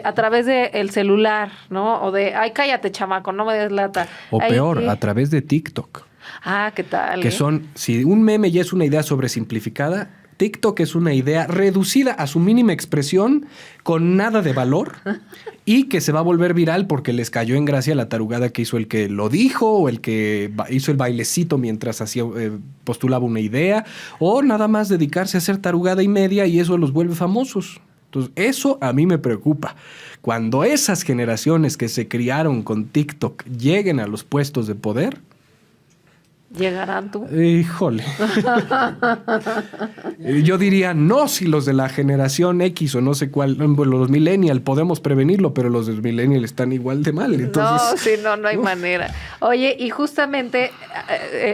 B: a través del celular, ¿no? O de, ay, cállate, chamaco, no me des lata.
C: O peor, a través de TikTok.
B: ¿Qué tal?
C: Que si un meme ya es una idea sobresimplificada, TikTok es una idea reducida a su mínima expresión, con nada de valor, y que se va a volver viral porque les cayó en gracia la tarugada que hizo el que lo dijo, o el que hizo el bailecito mientras postulaba una idea, o nada más dedicarse a hacer tarugada y media, y eso los vuelve famosos. Entonces, eso a mí me preocupa. Cuando esas generaciones que se criaron con TikTok lleguen a los puestos de poder,
B: ¿llegarán tú?
C: Híjole. Yo diría, no, si los de la generación X o no sé cuál, los millennials podemos prevenirlo, pero los de los millennials están igual de mal. Entonces,
B: no hay manera. Oye, y justamente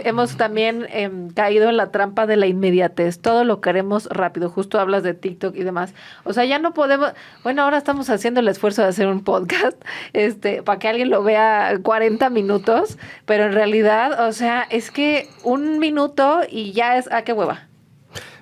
B: hemos también caído en la trampa de la inmediatez. Todo lo queremos rápido. Justo hablas de TikTok y demás. O sea, ya no podemos... Bueno, ahora estamos haciendo el esfuerzo de hacer un podcast para que alguien lo vea 40 minutos, pero en realidad, o sea, es que 1 minuto y ya es... qué hueva.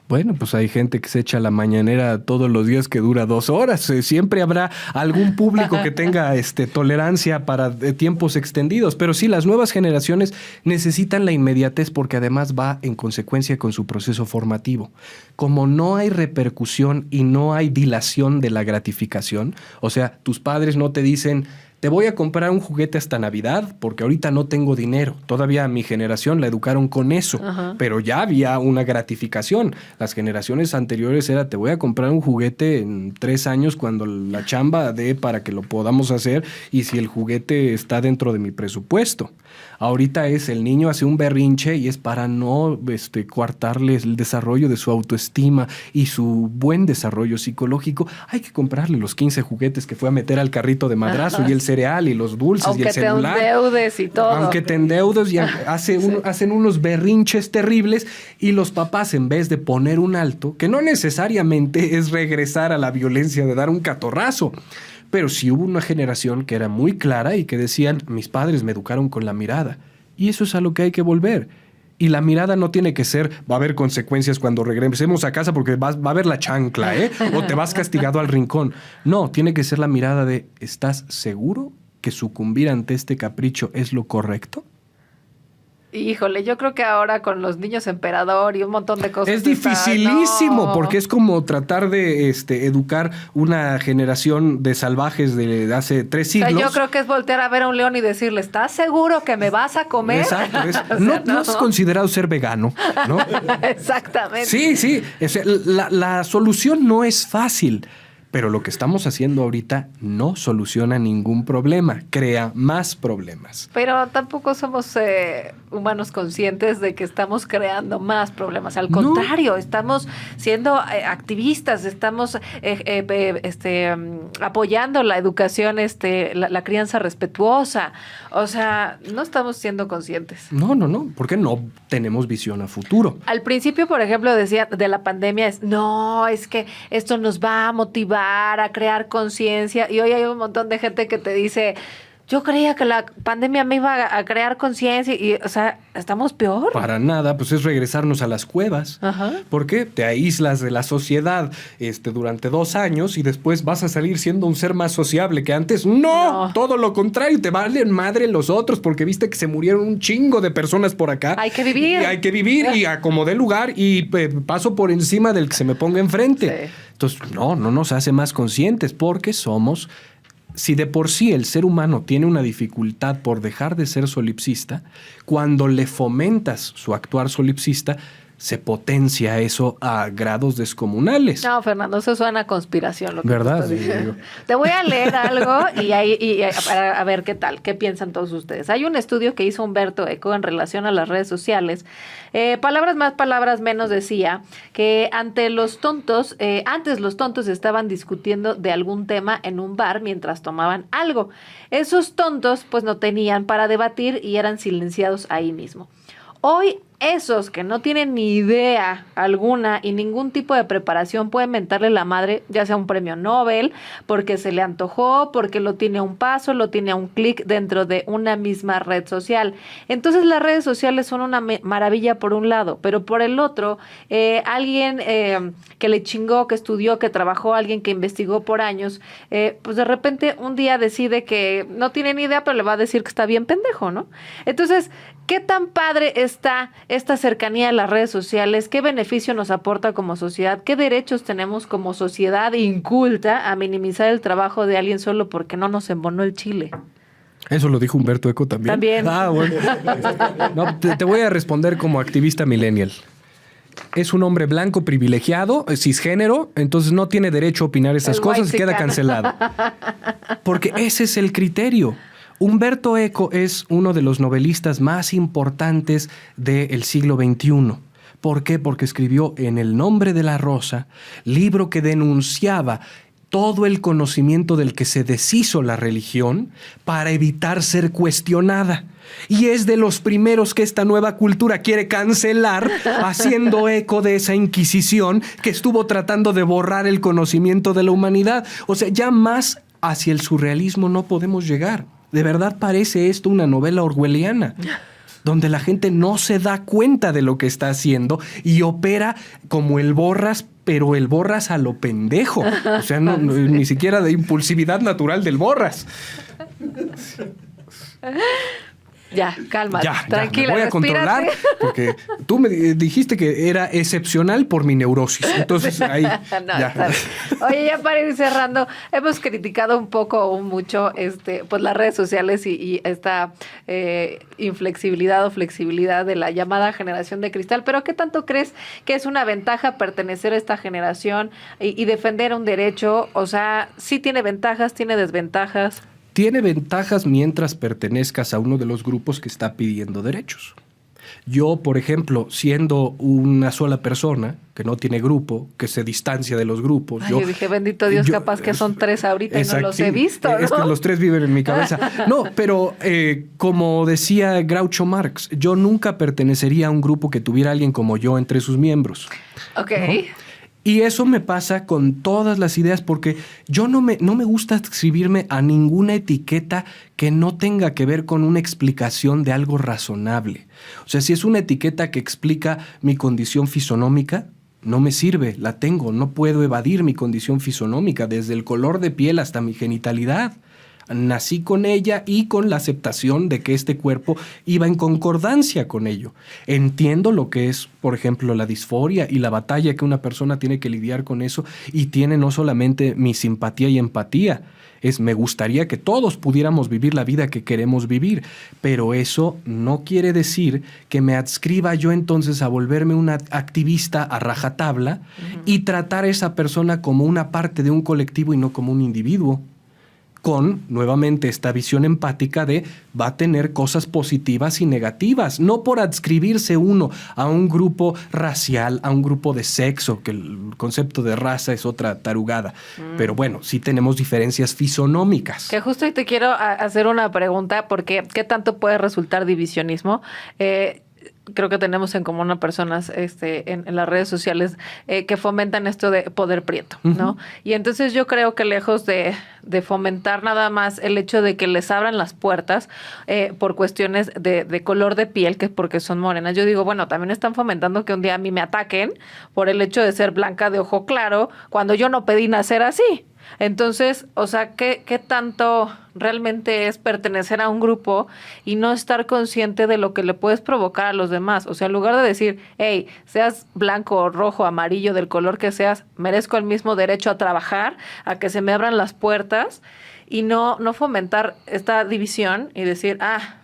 C: Bueno, pues hay gente que se echa la mañanera todos los días que dura 2 horas. Siempre habrá algún público que tenga tolerancia para tiempos extendidos. Pero sí, las nuevas generaciones necesitan la inmediatez porque además va en consecuencia con su proceso formativo. Como no hay repercusión y no hay dilación de la gratificación, o sea, tus padres no te dicen... Te voy a comprar un juguete hasta Navidad porque ahorita no tengo dinero. Todavía a mi generación la educaron con eso, pero ya había una gratificación. Las generaciones anteriores era, te voy a comprar un juguete en 3 años cuando la chamba dé para que lo podamos hacer y si el juguete está dentro de mi presupuesto. Ahorita el niño hace un berrinche y es para no coartarle el desarrollo de su autoestima y su buen desarrollo psicológico. Hay que comprarle los 15 juguetes que fue a meter al carrito de madrazo y el cereal y los dulces y el celular.
B: Aunque te endeudes y todo.
C: Aunque te endeudes y hacen unos berrinches terribles y los papás, en vez de poner un alto, que no necesariamente es regresar a la violencia de dar un catorrazo, pero sí hubo una generación que era muy clara y que decían, mis padres me educaron con la mirada. Y eso es a lo que hay que volver. Y la mirada no tiene que ser, va a haber consecuencias cuando regresemos a casa porque va a haber la chancla, o te vas castigado al rincón. No, tiene que ser la mirada de, ¿estás seguro que sucumbir ante este capricho es lo correcto?
B: Híjole, yo creo que ahora con los niños emperador y un montón de cosas...
C: Es dificilísimo,
B: no.
C: porque es como tratar de educar una generación de salvajes de hace 3 siglos.
B: O sea, yo creo que es voltear a ver a un león y decirle, ¿estás seguro que me vas a comer?
C: Exacto.
B: O sea,
C: no es considerado ser vegano, ¿no?
B: Exactamente.
C: Sí. La solución no es fácil. Pero lo que estamos haciendo ahorita no soluciona ningún problema, crea más problemas.
B: Pero tampoco somos humanos conscientes de que estamos creando más problemas. Al contrario, estamos siendo activistas, estamos apoyando la educación, la crianza respetuosa. O sea, no estamos siendo conscientes.
C: No, porque no tenemos visión a futuro.
B: Al principio, por ejemplo, decía de la pandemia, es que esto nos va a motivar a crear conciencia, y hoy hay un montón de gente que te dice, yo creía que la pandemia me iba a crear conciencia, y, o sea, ¿estamos peor?
C: Para nada, pues es regresarnos a las cuevas.
B: Ajá.
C: Porque te aíslas de la sociedad durante 2 años y después vas a salir siendo un ser más sociable que antes. No, todo lo contrario, te valen madre los otros porque viste que se murieron un chingo de personas por acá.
B: Hay que vivir.
C: Y acomodé lugar y paso por encima del que se me ponga enfrente.
B: Sí.
C: Entonces, no nos hace más conscientes porque somos... Si de por sí el ser humano tiene una dificultad por dejar de ser solipsista, cuando le fomentas su actuar solipsista, se potencia eso a grados descomunales.
B: No, Fernando, eso suena a conspiración. Lo que
C: ¿verdad?
B: te diciendo. Te voy a leer algo y a ver qué tal, qué piensan todos ustedes. Hay un estudio que hizo Humberto Eco en relación a las redes sociales. Palabras más, palabras menos, decía que antes los tontos estaban discutiendo de algún tema en un bar mientras tomaban algo. Esos tontos pues no tenían para debatir y eran silenciados ahí mismo. Hoy esos que no tienen ni idea alguna y ningún tipo de preparación pueden mentarle la madre, ya sea un premio Nobel, porque se le antojó, porque lo tiene a un paso, lo tiene a un clic dentro de una misma red social. Entonces las redes sociales son una maravilla por un lado, pero por el otro, alguien que le chingó, que estudió, que trabajó, alguien que investigó por años, pues de repente un día decide que no tiene ni idea, pero le va a decir que está bien pendejo, ¿no? Entonces, ¿qué tan padre está esta cercanía a las redes sociales? ¿Qué beneficio nos aporta como sociedad? ¿Qué derechos tenemos como sociedad inculta a minimizar el trabajo de alguien solo porque no nos embonó el chile?
C: Eso lo dijo Humberto Eco también.
B: También.
C: Ah, bueno. No, te voy a responder como activista millennial. Es un hombre blanco privilegiado, cisgénero, entonces no tiene derecho a opinar esas cosas y queda cancelado. Porque ese es el criterio. Humberto Eco es uno de los novelistas más importantes del siglo XXI. ¿Por qué? Porque escribió En el nombre de la rosa, libro que denunciaba todo el conocimiento del que se deshizo la religión para evitar ser cuestionada. Y es de los primeros que esta nueva cultura quiere cancelar, haciendo eco de esa Inquisición que estuvo tratando de borrar el conocimiento de la humanidad. O sea, ya más hacia el surrealismo no podemos llegar. De verdad parece esto una novela orwelliana, donde la gente no se da cuenta de lo que está haciendo y opera como el Borras, pero el Borras a lo pendejo. O sea, ni siquiera de impulsividad natural del Borras.
B: Ya, cálmate, tranquila,
C: me voy a controlar porque tú me dijiste que era excepcional por mi neurosis. Entonces ahí ya.
B: Oye, ya para ir cerrando, hemos criticado un poco o mucho pues las redes sociales y esta inflexibilidad o flexibilidad de la llamada generación de cristal, pero ¿qué tanto crees que es una ventaja pertenecer a esta generación y defender un derecho? O sea, ¿sí tiene ventajas, tiene desventajas?
C: Tiene ventajas mientras pertenezcas a uno de los grupos que está pidiendo derechos. Yo, por ejemplo, siendo una sola persona, que no tiene grupo, que se distancia de los grupos.
B: Yo dije, bendito Dios, capaz que son 3 ahorita y no los he visto, ¿no?
C: Es que los 3 viven en mi cabeza. No, pero como decía Groucho Marx, yo nunca pertenecería a un grupo que tuviera alguien como yo entre sus miembros.
B: Ok.
C: ¿No? Y eso me pasa con todas las ideas porque yo no me gusta adscribirme a ninguna etiqueta que no tenga que ver con una explicación de algo razonable. O sea, si es una etiqueta que explica mi condición fisonómica, no me sirve, la tengo, no puedo evadir mi condición fisonómica, desde el color de piel hasta mi genitalidad. Nací con ella y con la aceptación de que este cuerpo iba en concordancia con ello. Entiendo lo que es, por ejemplo, la disforia y la batalla que una persona tiene que lidiar con eso y tiene no solamente mi simpatía y empatía. Me gustaría que todos pudiéramos vivir la vida que queremos vivir, pero eso no quiere decir que me adscriba yo entonces a volverme una activista a rajatabla y tratar a esa persona como una parte de un colectivo y no como un individuo. Con, nuevamente, esta visión empática de va a tener cosas positivas y negativas, no por adscribirse uno a un grupo racial, a un grupo de sexo, que el concepto de raza es otra tarugada. Pero bueno, sí tenemos diferencias fisonómicas.
B: Que justo hoy te quiero hacer una pregunta, porque ¿qué tanto puede resultar divisionismo? Creo que tenemos en común a personas en las redes sociales que fomentan esto de poder prieto, ¿no? Y entonces yo creo que lejos de fomentar nada más el hecho de que les abran las puertas por cuestiones de color de piel, que es porque son morenas, yo digo, bueno, también están fomentando que un día a mí me ataquen por el hecho de ser blanca de ojo claro, cuando yo no pedí nacer así. Entonces, o sea, ¿qué tanto realmente es pertenecer a un grupo y no estar consciente de lo que le puedes provocar a los demás? O sea, en lugar de decir, hey, seas blanco, rojo, amarillo, del color que seas, merezco el mismo derecho a trabajar, a que se me abran las puertas, y no fomentar esta división y decir,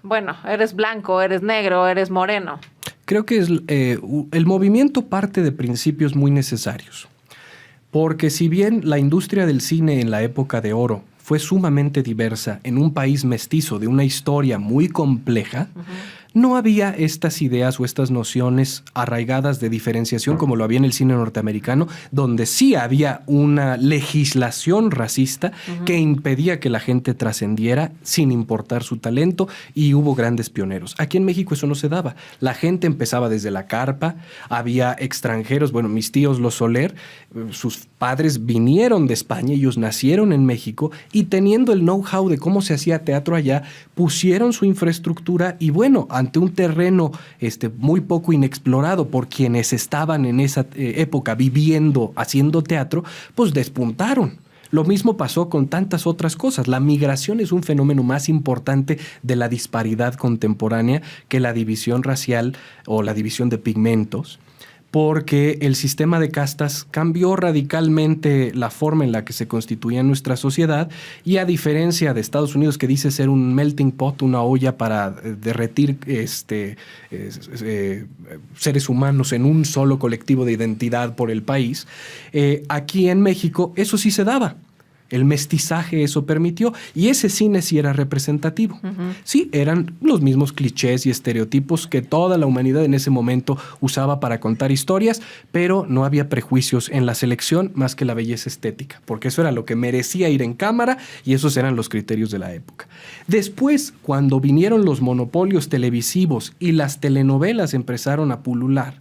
B: bueno, eres blanco, eres negro, eres moreno.
C: Creo que el movimiento parte de principios muy necesarios. Porque si bien la industria del cine en la época de oro fue sumamente diversa en un país mestizo de una historia muy compleja, no había estas ideas o estas nociones arraigadas de diferenciación como lo había en el cine norteamericano, donde sí había una legislación racista que impedía que la gente trascendiera sin importar su talento, y hubo grandes pioneros. Aquí en México eso no se daba. La gente empezaba desde la carpa, había extranjeros, bueno, mis tíos los Soler, sus padres vinieron de España, ellos nacieron en México y teniendo el know-how de cómo se hacía teatro allá, pusieron su infraestructura y bueno, ante un terreno muy poco inexplorado por quienes estaban en esa época viviendo, haciendo teatro, pues despuntaron. Lo mismo pasó con tantas otras cosas. La migración es un fenómeno más importante de la disparidad contemporánea que la división racial o la división de pigmentos, porque el sistema de castas cambió radicalmente la forma en la que se constituía nuestra sociedad, y a diferencia de Estados Unidos, que dice ser un melting pot, una olla para derretir seres humanos en un solo colectivo de identidad por el país, aquí en México eso sí se daba. El mestizaje eso permitió, y ese cine sí era representativo. Sí, eran los mismos clichés y estereotipos que toda la humanidad en ese momento usaba para contar historias, pero no había prejuicios en la selección más que la belleza estética, porque eso era lo que merecía ir en cámara y esos eran los criterios de la época. Después, cuando vinieron los monopolios televisivos y las telenovelas empezaron a pulular,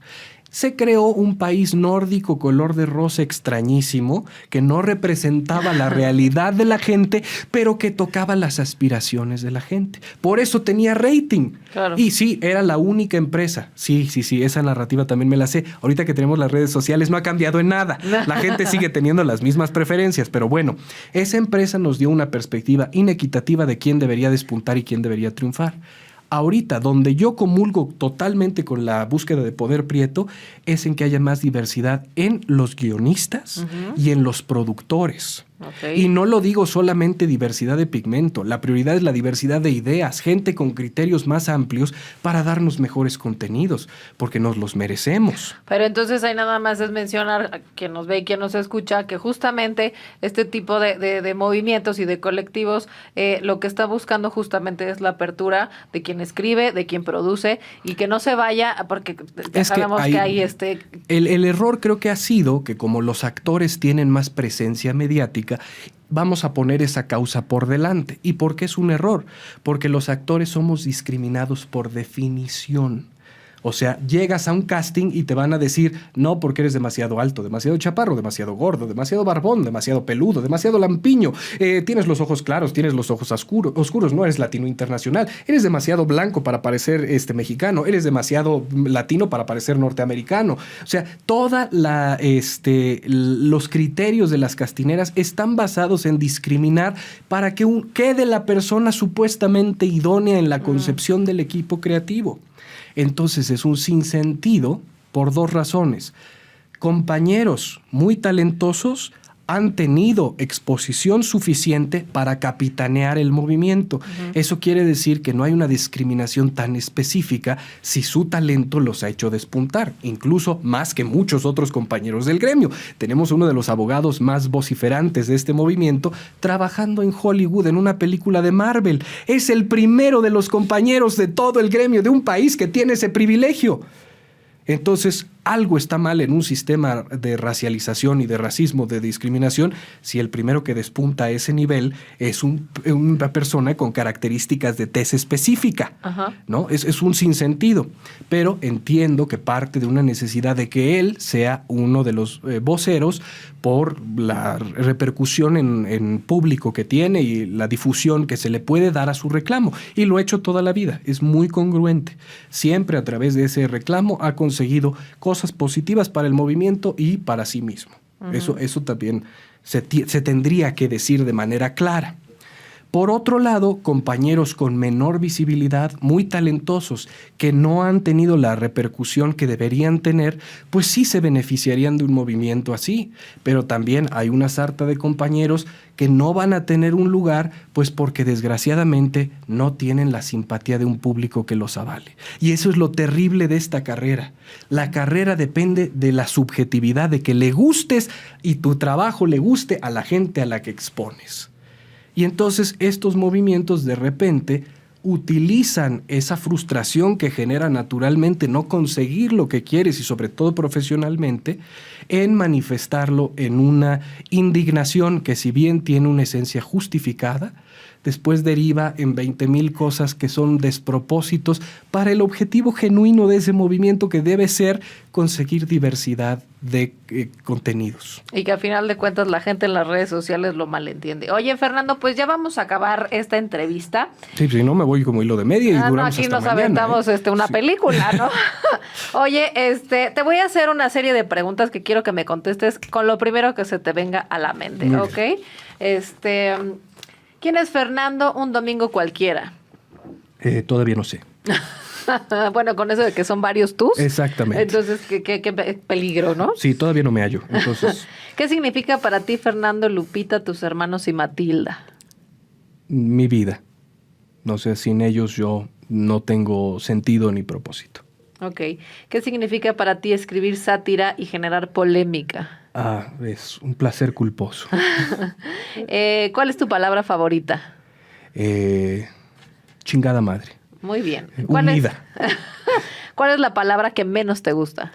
C: se creó un país nórdico color de rosa extrañísimo que no representaba la realidad de la gente, pero que tocaba las aspiraciones de la gente. Por eso tenía rating. Claro. Y sí, era la única empresa. Sí, esa narrativa también me la sé. Ahorita que tenemos las redes sociales no ha cambiado en nada. La gente sigue teniendo las mismas preferencias, pero bueno, esa empresa nos dio una perspectiva inequitativa de quién debería despuntar y quién debería triunfar. Ahorita, donde yo comulgo totalmente con la búsqueda de poder prieto, es en que haya más diversidad en los guionistas y en los productores. Okay. Y no lo digo solamente diversidad de pigmento, la prioridad es la diversidad de ideas, gente con criterios más amplios para darnos mejores contenidos, porque nos los merecemos.
B: Pero entonces ahí nada más es mencionar a quien nos ve y quien nos escucha que justamente este tipo de movimientos y de colectivos lo que está buscando justamente es la apertura de quien escribe, de quien produce, y que no se vaya, porque ya sabemos que hay
C: El error creo que ha sido que como los actores tienen más presencia mediática, vamos a poner esa causa por delante. ¿Y por qué es un error? Porque los actores somos discriminados por definición. O sea, llegas a un casting y te van a decir no porque eres demasiado alto, demasiado chaparro, demasiado gordo, demasiado barbón, demasiado peludo, demasiado lampiño. Tienes los ojos claros, tienes los ojos oscuros, no eres latino internacional. Eres demasiado blanco para parecer mexicano, eres demasiado latino para parecer norteamericano. O sea, los criterios de las castineras están basados en discriminar para que quede la persona supuestamente idónea en la concepción del equipo creativo. Entonces es un sinsentido por 2 razones. Compañeros muy talentosos han tenido exposición suficiente para capitanear el movimiento. Eso quiere decir que no hay una discriminación tan específica si su talento los ha hecho despuntar, incluso más que muchos otros compañeros del gremio. Tenemos uno de los abogados más vociferantes de este movimiento trabajando en Hollywood en una película de Marvel. Es el primero de los compañeros de todo el gremio de un país que tiene ese privilegio. Entonces, algo está mal en un sistema de racialización y de racismo, de discriminación, si el primero que despunta a ese nivel es una persona con características de tez específica. ¿No? Es un sinsentido. Pero entiendo que parte de una necesidad de que él sea uno de los voceros por la repercusión en público que tiene y la difusión que se le puede dar a su reclamo. Y lo ha hecho toda la vida. Es muy congruente. Siempre a través de ese reclamo ha conseguido cosas positivas para el movimiento y para sí mismo. Eso también se tendría que decir de manera clara. Por otro lado, compañeros con menor visibilidad, muy talentosos, que no han tenido la repercusión que deberían tener, pues sí se beneficiarían de un movimiento así. Pero también hay una sarta de compañeros que no van a tener un lugar, pues porque desgraciadamente no tienen la simpatía de un público que los avale. Y eso es lo terrible de esta carrera. La carrera depende de la subjetividad, de que le gustes y tu trabajo le guste a la gente a la que expones. Y entonces estos movimientos de repente utilizan esa frustración que genera naturalmente no conseguir lo que quieres y sobre todo profesionalmente en manifestarlo en una indignación que si bien tiene una esencia justificada, después deriva en 20,000 cosas que son despropósitos para el objetivo genuino de ese movimiento que debe ser conseguir diversidad de contenidos.
B: Y que al final de cuentas la gente en las redes sociales lo malentiende. Oye, Fernando, pues ya vamos a acabar esta entrevista.
C: Sí, si no me voy como hilo de media y duramos
B: no, aquí
C: hasta
B: nos
C: mañana,
B: aventamos una película, ¿no? Oye, te voy a hacer una serie de preguntas que quiero que me contestes con lo primero que se te venga a la mente,
C: Muy
B: ¿ok? ¿Quién es Fernando un domingo cualquiera?
C: Todavía no sé.
B: Bueno, con eso de que son varios tus.
C: Exactamente.
B: Entonces, qué peligro, ¿no?
C: Sí, todavía no me hallo. Entonces,
B: ¿qué significa para ti, Fernando, Lupita, tus hermanos y Matilda?
C: mi vida. No sé, sin ellos yo no tengo sentido ni propósito.
B: Ok. ¿Qué significa para ti escribir sátira y generar polémica?
C: Es un placer culposo.
B: ¿Cuál es tu palabra favorita?
C: Chingada madre.
B: Muy bien.
C: Unida.
B: ¿Cuál es la palabra que menos te gusta?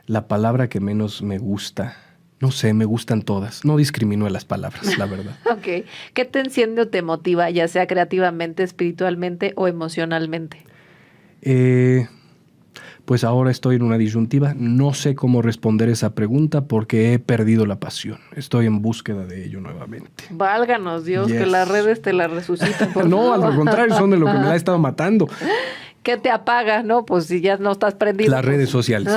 C: La palabra que menos me gusta. No sé, me gustan todas. No discrimino a las palabras, la verdad.
B: Ok. ¿Qué te enciende o te motiva, ya sea creativamente, espiritualmente o emocionalmente?
C: Pues ahora estoy en una disyuntiva. No sé cómo responder esa pregunta porque he perdido la pasión. Estoy en búsqueda de ello nuevamente.
B: Válganos Dios,
C: Yes.
B: que las redes te la resucitan.
C: No, al contrario, son de lo que me la he estado matando.
B: ¿Qué te apaga, no? Pues si ya no estás prendido.
C: Las redes sociales.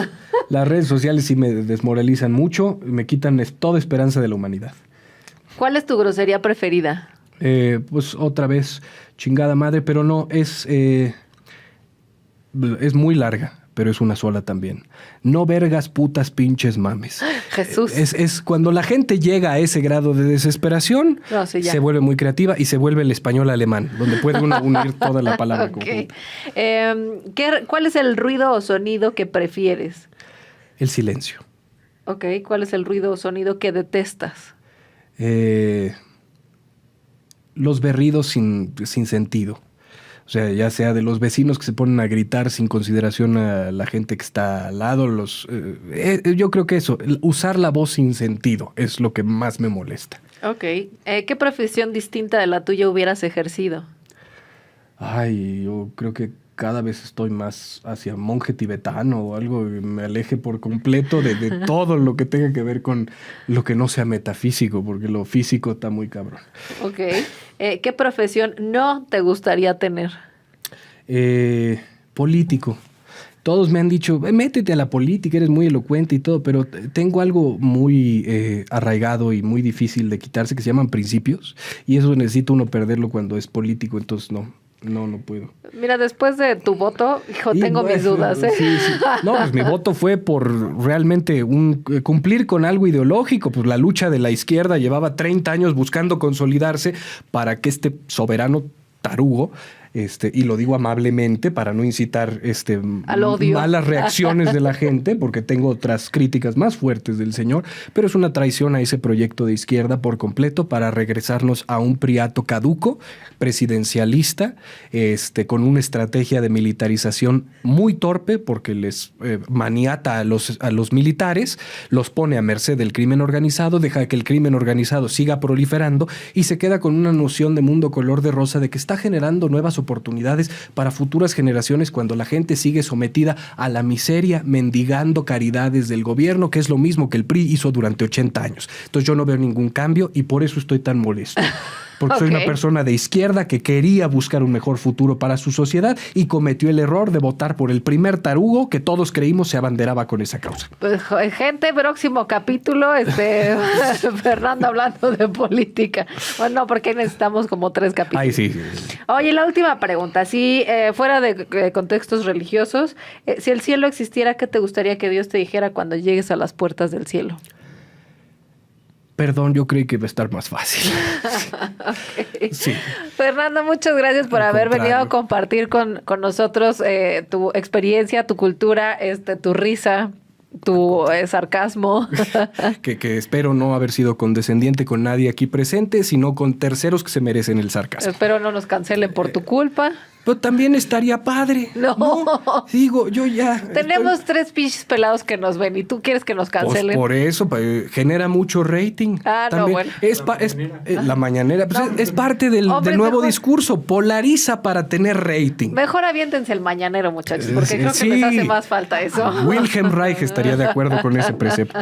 C: Las redes sociales sí me desmoralizan mucho, me quitan toda esperanza de la humanidad.
B: ¿Cuál es tu grosería preferida?
C: Pues otra vez, chingada madre, pero no, es muy larga, pero es una sola también. No vergas, putas, pinches mames.
B: Jesús.
C: Es cuando la gente llega a ese grado de desesperación,
B: No, sí, ya.
C: se vuelve muy creativa y se vuelve el español alemán, donde puede uno unir toda la palabra
B: Ok.
C: conjunta.
B: ¿Cuál es el ruido o sonido que prefieres?
C: El silencio.
B: Ok. ¿Cuál es el ruido o sonido que detestas?
C: Los berridos sin sentido. O sea, ya sea de los vecinos que se ponen a gritar sin consideración a la gente que está al lado. Yo creo que eso, usar la voz sin sentido es lo que más me molesta.
B: Ok. ¿Qué profesión distinta de la tuya hubieras ejercido?
C: Ay, yo creo que cada vez estoy más hacia monje tibetano o algo que me aleje por completo de todo lo que tenga que ver con lo que no sea metafísico, porque lo físico está muy cabrón.
B: Ok. ¿Qué profesión no te gustaría tener?
C: Político. Todos me han dicho, métete a la política, eres muy elocuente y todo, pero tengo algo muy arraigado y muy difícil de quitarse que se llaman principios, y eso necesita uno perderlo cuando es político, entonces no puedo.
B: Mira, después de tu voto, hijo, tengo mis dudas, ¿eh?
C: Sí. No, pues mi voto fue por realmente cumplir con algo ideológico. Pues la lucha de la izquierda llevaba 30 años buscando consolidarse para que este soberano tarugo, y lo digo amablemente para no incitar
B: al odio,
C: malas reacciones de la gente, porque tengo otras críticas más fuertes del señor, pero es una traición a ese proyecto de izquierda por completo para regresarnos a un priato caduco, presidencialista, con una estrategia de militarización muy torpe, porque les maniata a los militares, los pone a merced del crimen organizado, deja que el crimen organizado siga proliferando y se queda con una noción de mundo color de rosa de que está generando nuevas oportunidades para futuras generaciones cuando la gente sigue sometida a la miseria, mendigando caridades del gobierno, que es lo mismo que el PRI hizo durante 80 años. Entonces yo no veo ningún cambio y por eso estoy tan molesto. Porque soy una persona de izquierda que quería buscar un mejor futuro para su sociedad y cometió el error de votar por el primer tarugo que todos creímos se abanderaba con esa causa.
B: Pues, gente, próximo capítulo, Fernando hablando de política. Bueno, porque necesitamos como 3 capítulos.
C: Ay, sí.
B: Oye, la última pregunta. Si fuera de contextos religiosos, si el cielo existiera, ¿qué te gustaría que Dios te dijera cuando llegues a las puertas del cielo?
C: Perdón, yo creí que iba a estar más fácil.
B: Okay.
C: Sí.
B: Fernando, muchas gracias por haber venido a compartir con nosotros tu experiencia, tu cultura, tu risa, tu sarcasmo.
C: que espero no haber sido condescendiente con nadie aquí presente, sino con terceros que se merecen el sarcasmo.
B: Espero no nos cancelen por tu culpa.
C: Pero también estaría padre.
B: No.
C: Digo, yo ya...
B: Tenemos 3 pinches pelados que nos ven y tú quieres que nos cancelen.
C: Pues por eso, genera mucho rating.
B: Ah,
C: también.
B: No, bueno.
C: La mañanera. Pues
B: No.
C: Es parte del nuevo
B: mejor,
C: discurso. Polariza para tener rating.
B: Mejor aviéntense el mañanero, muchachos, porque creo que les hace más falta eso.
C: Wilhelm Reich estaría de acuerdo con ese precepto.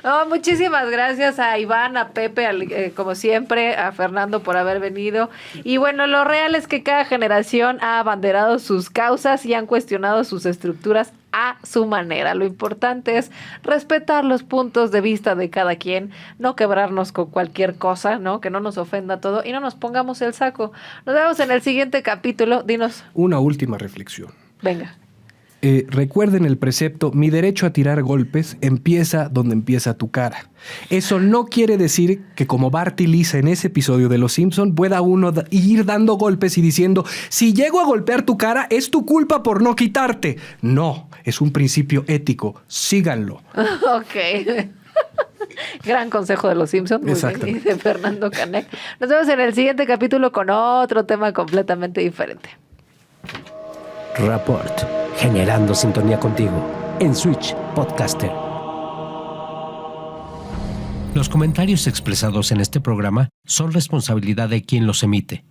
B: No, muchísimas gracias a Iván, a Pepe, como siempre, a Fernando por haber venido. Y bueno, lo real es que cada generación ha abanderado sus causas y han cuestionado sus estructuras a su manera. Lo importante es respetar los puntos de vista de cada quien, no quebrarnos con cualquier cosa, ¿no? Que no nos ofenda todo y no nos pongamos el saco. Nos vemos en el siguiente capítulo. Dinos.
C: Una última reflexión.
B: Venga.
C: Recuerden el precepto, mi derecho a tirar golpes empieza donde empieza tu cara. Eso no quiere decir que como Bart y Lisa en ese episodio de Los Simpson pueda uno ir dando golpes y diciendo, si llego a golpear tu cara es tu culpa por no quitarte. No, es un principio ético, síganlo.
B: Ok. Gran consejo de Los Simpsons, muy bien, y de Fernando Canek. Nos vemos en el siguiente capítulo con otro tema completamente diferente.
A: Rapport, generando sintonía contigo en Switch Podcaster. Los comentarios expresados en este programa son responsabilidad de quien los emite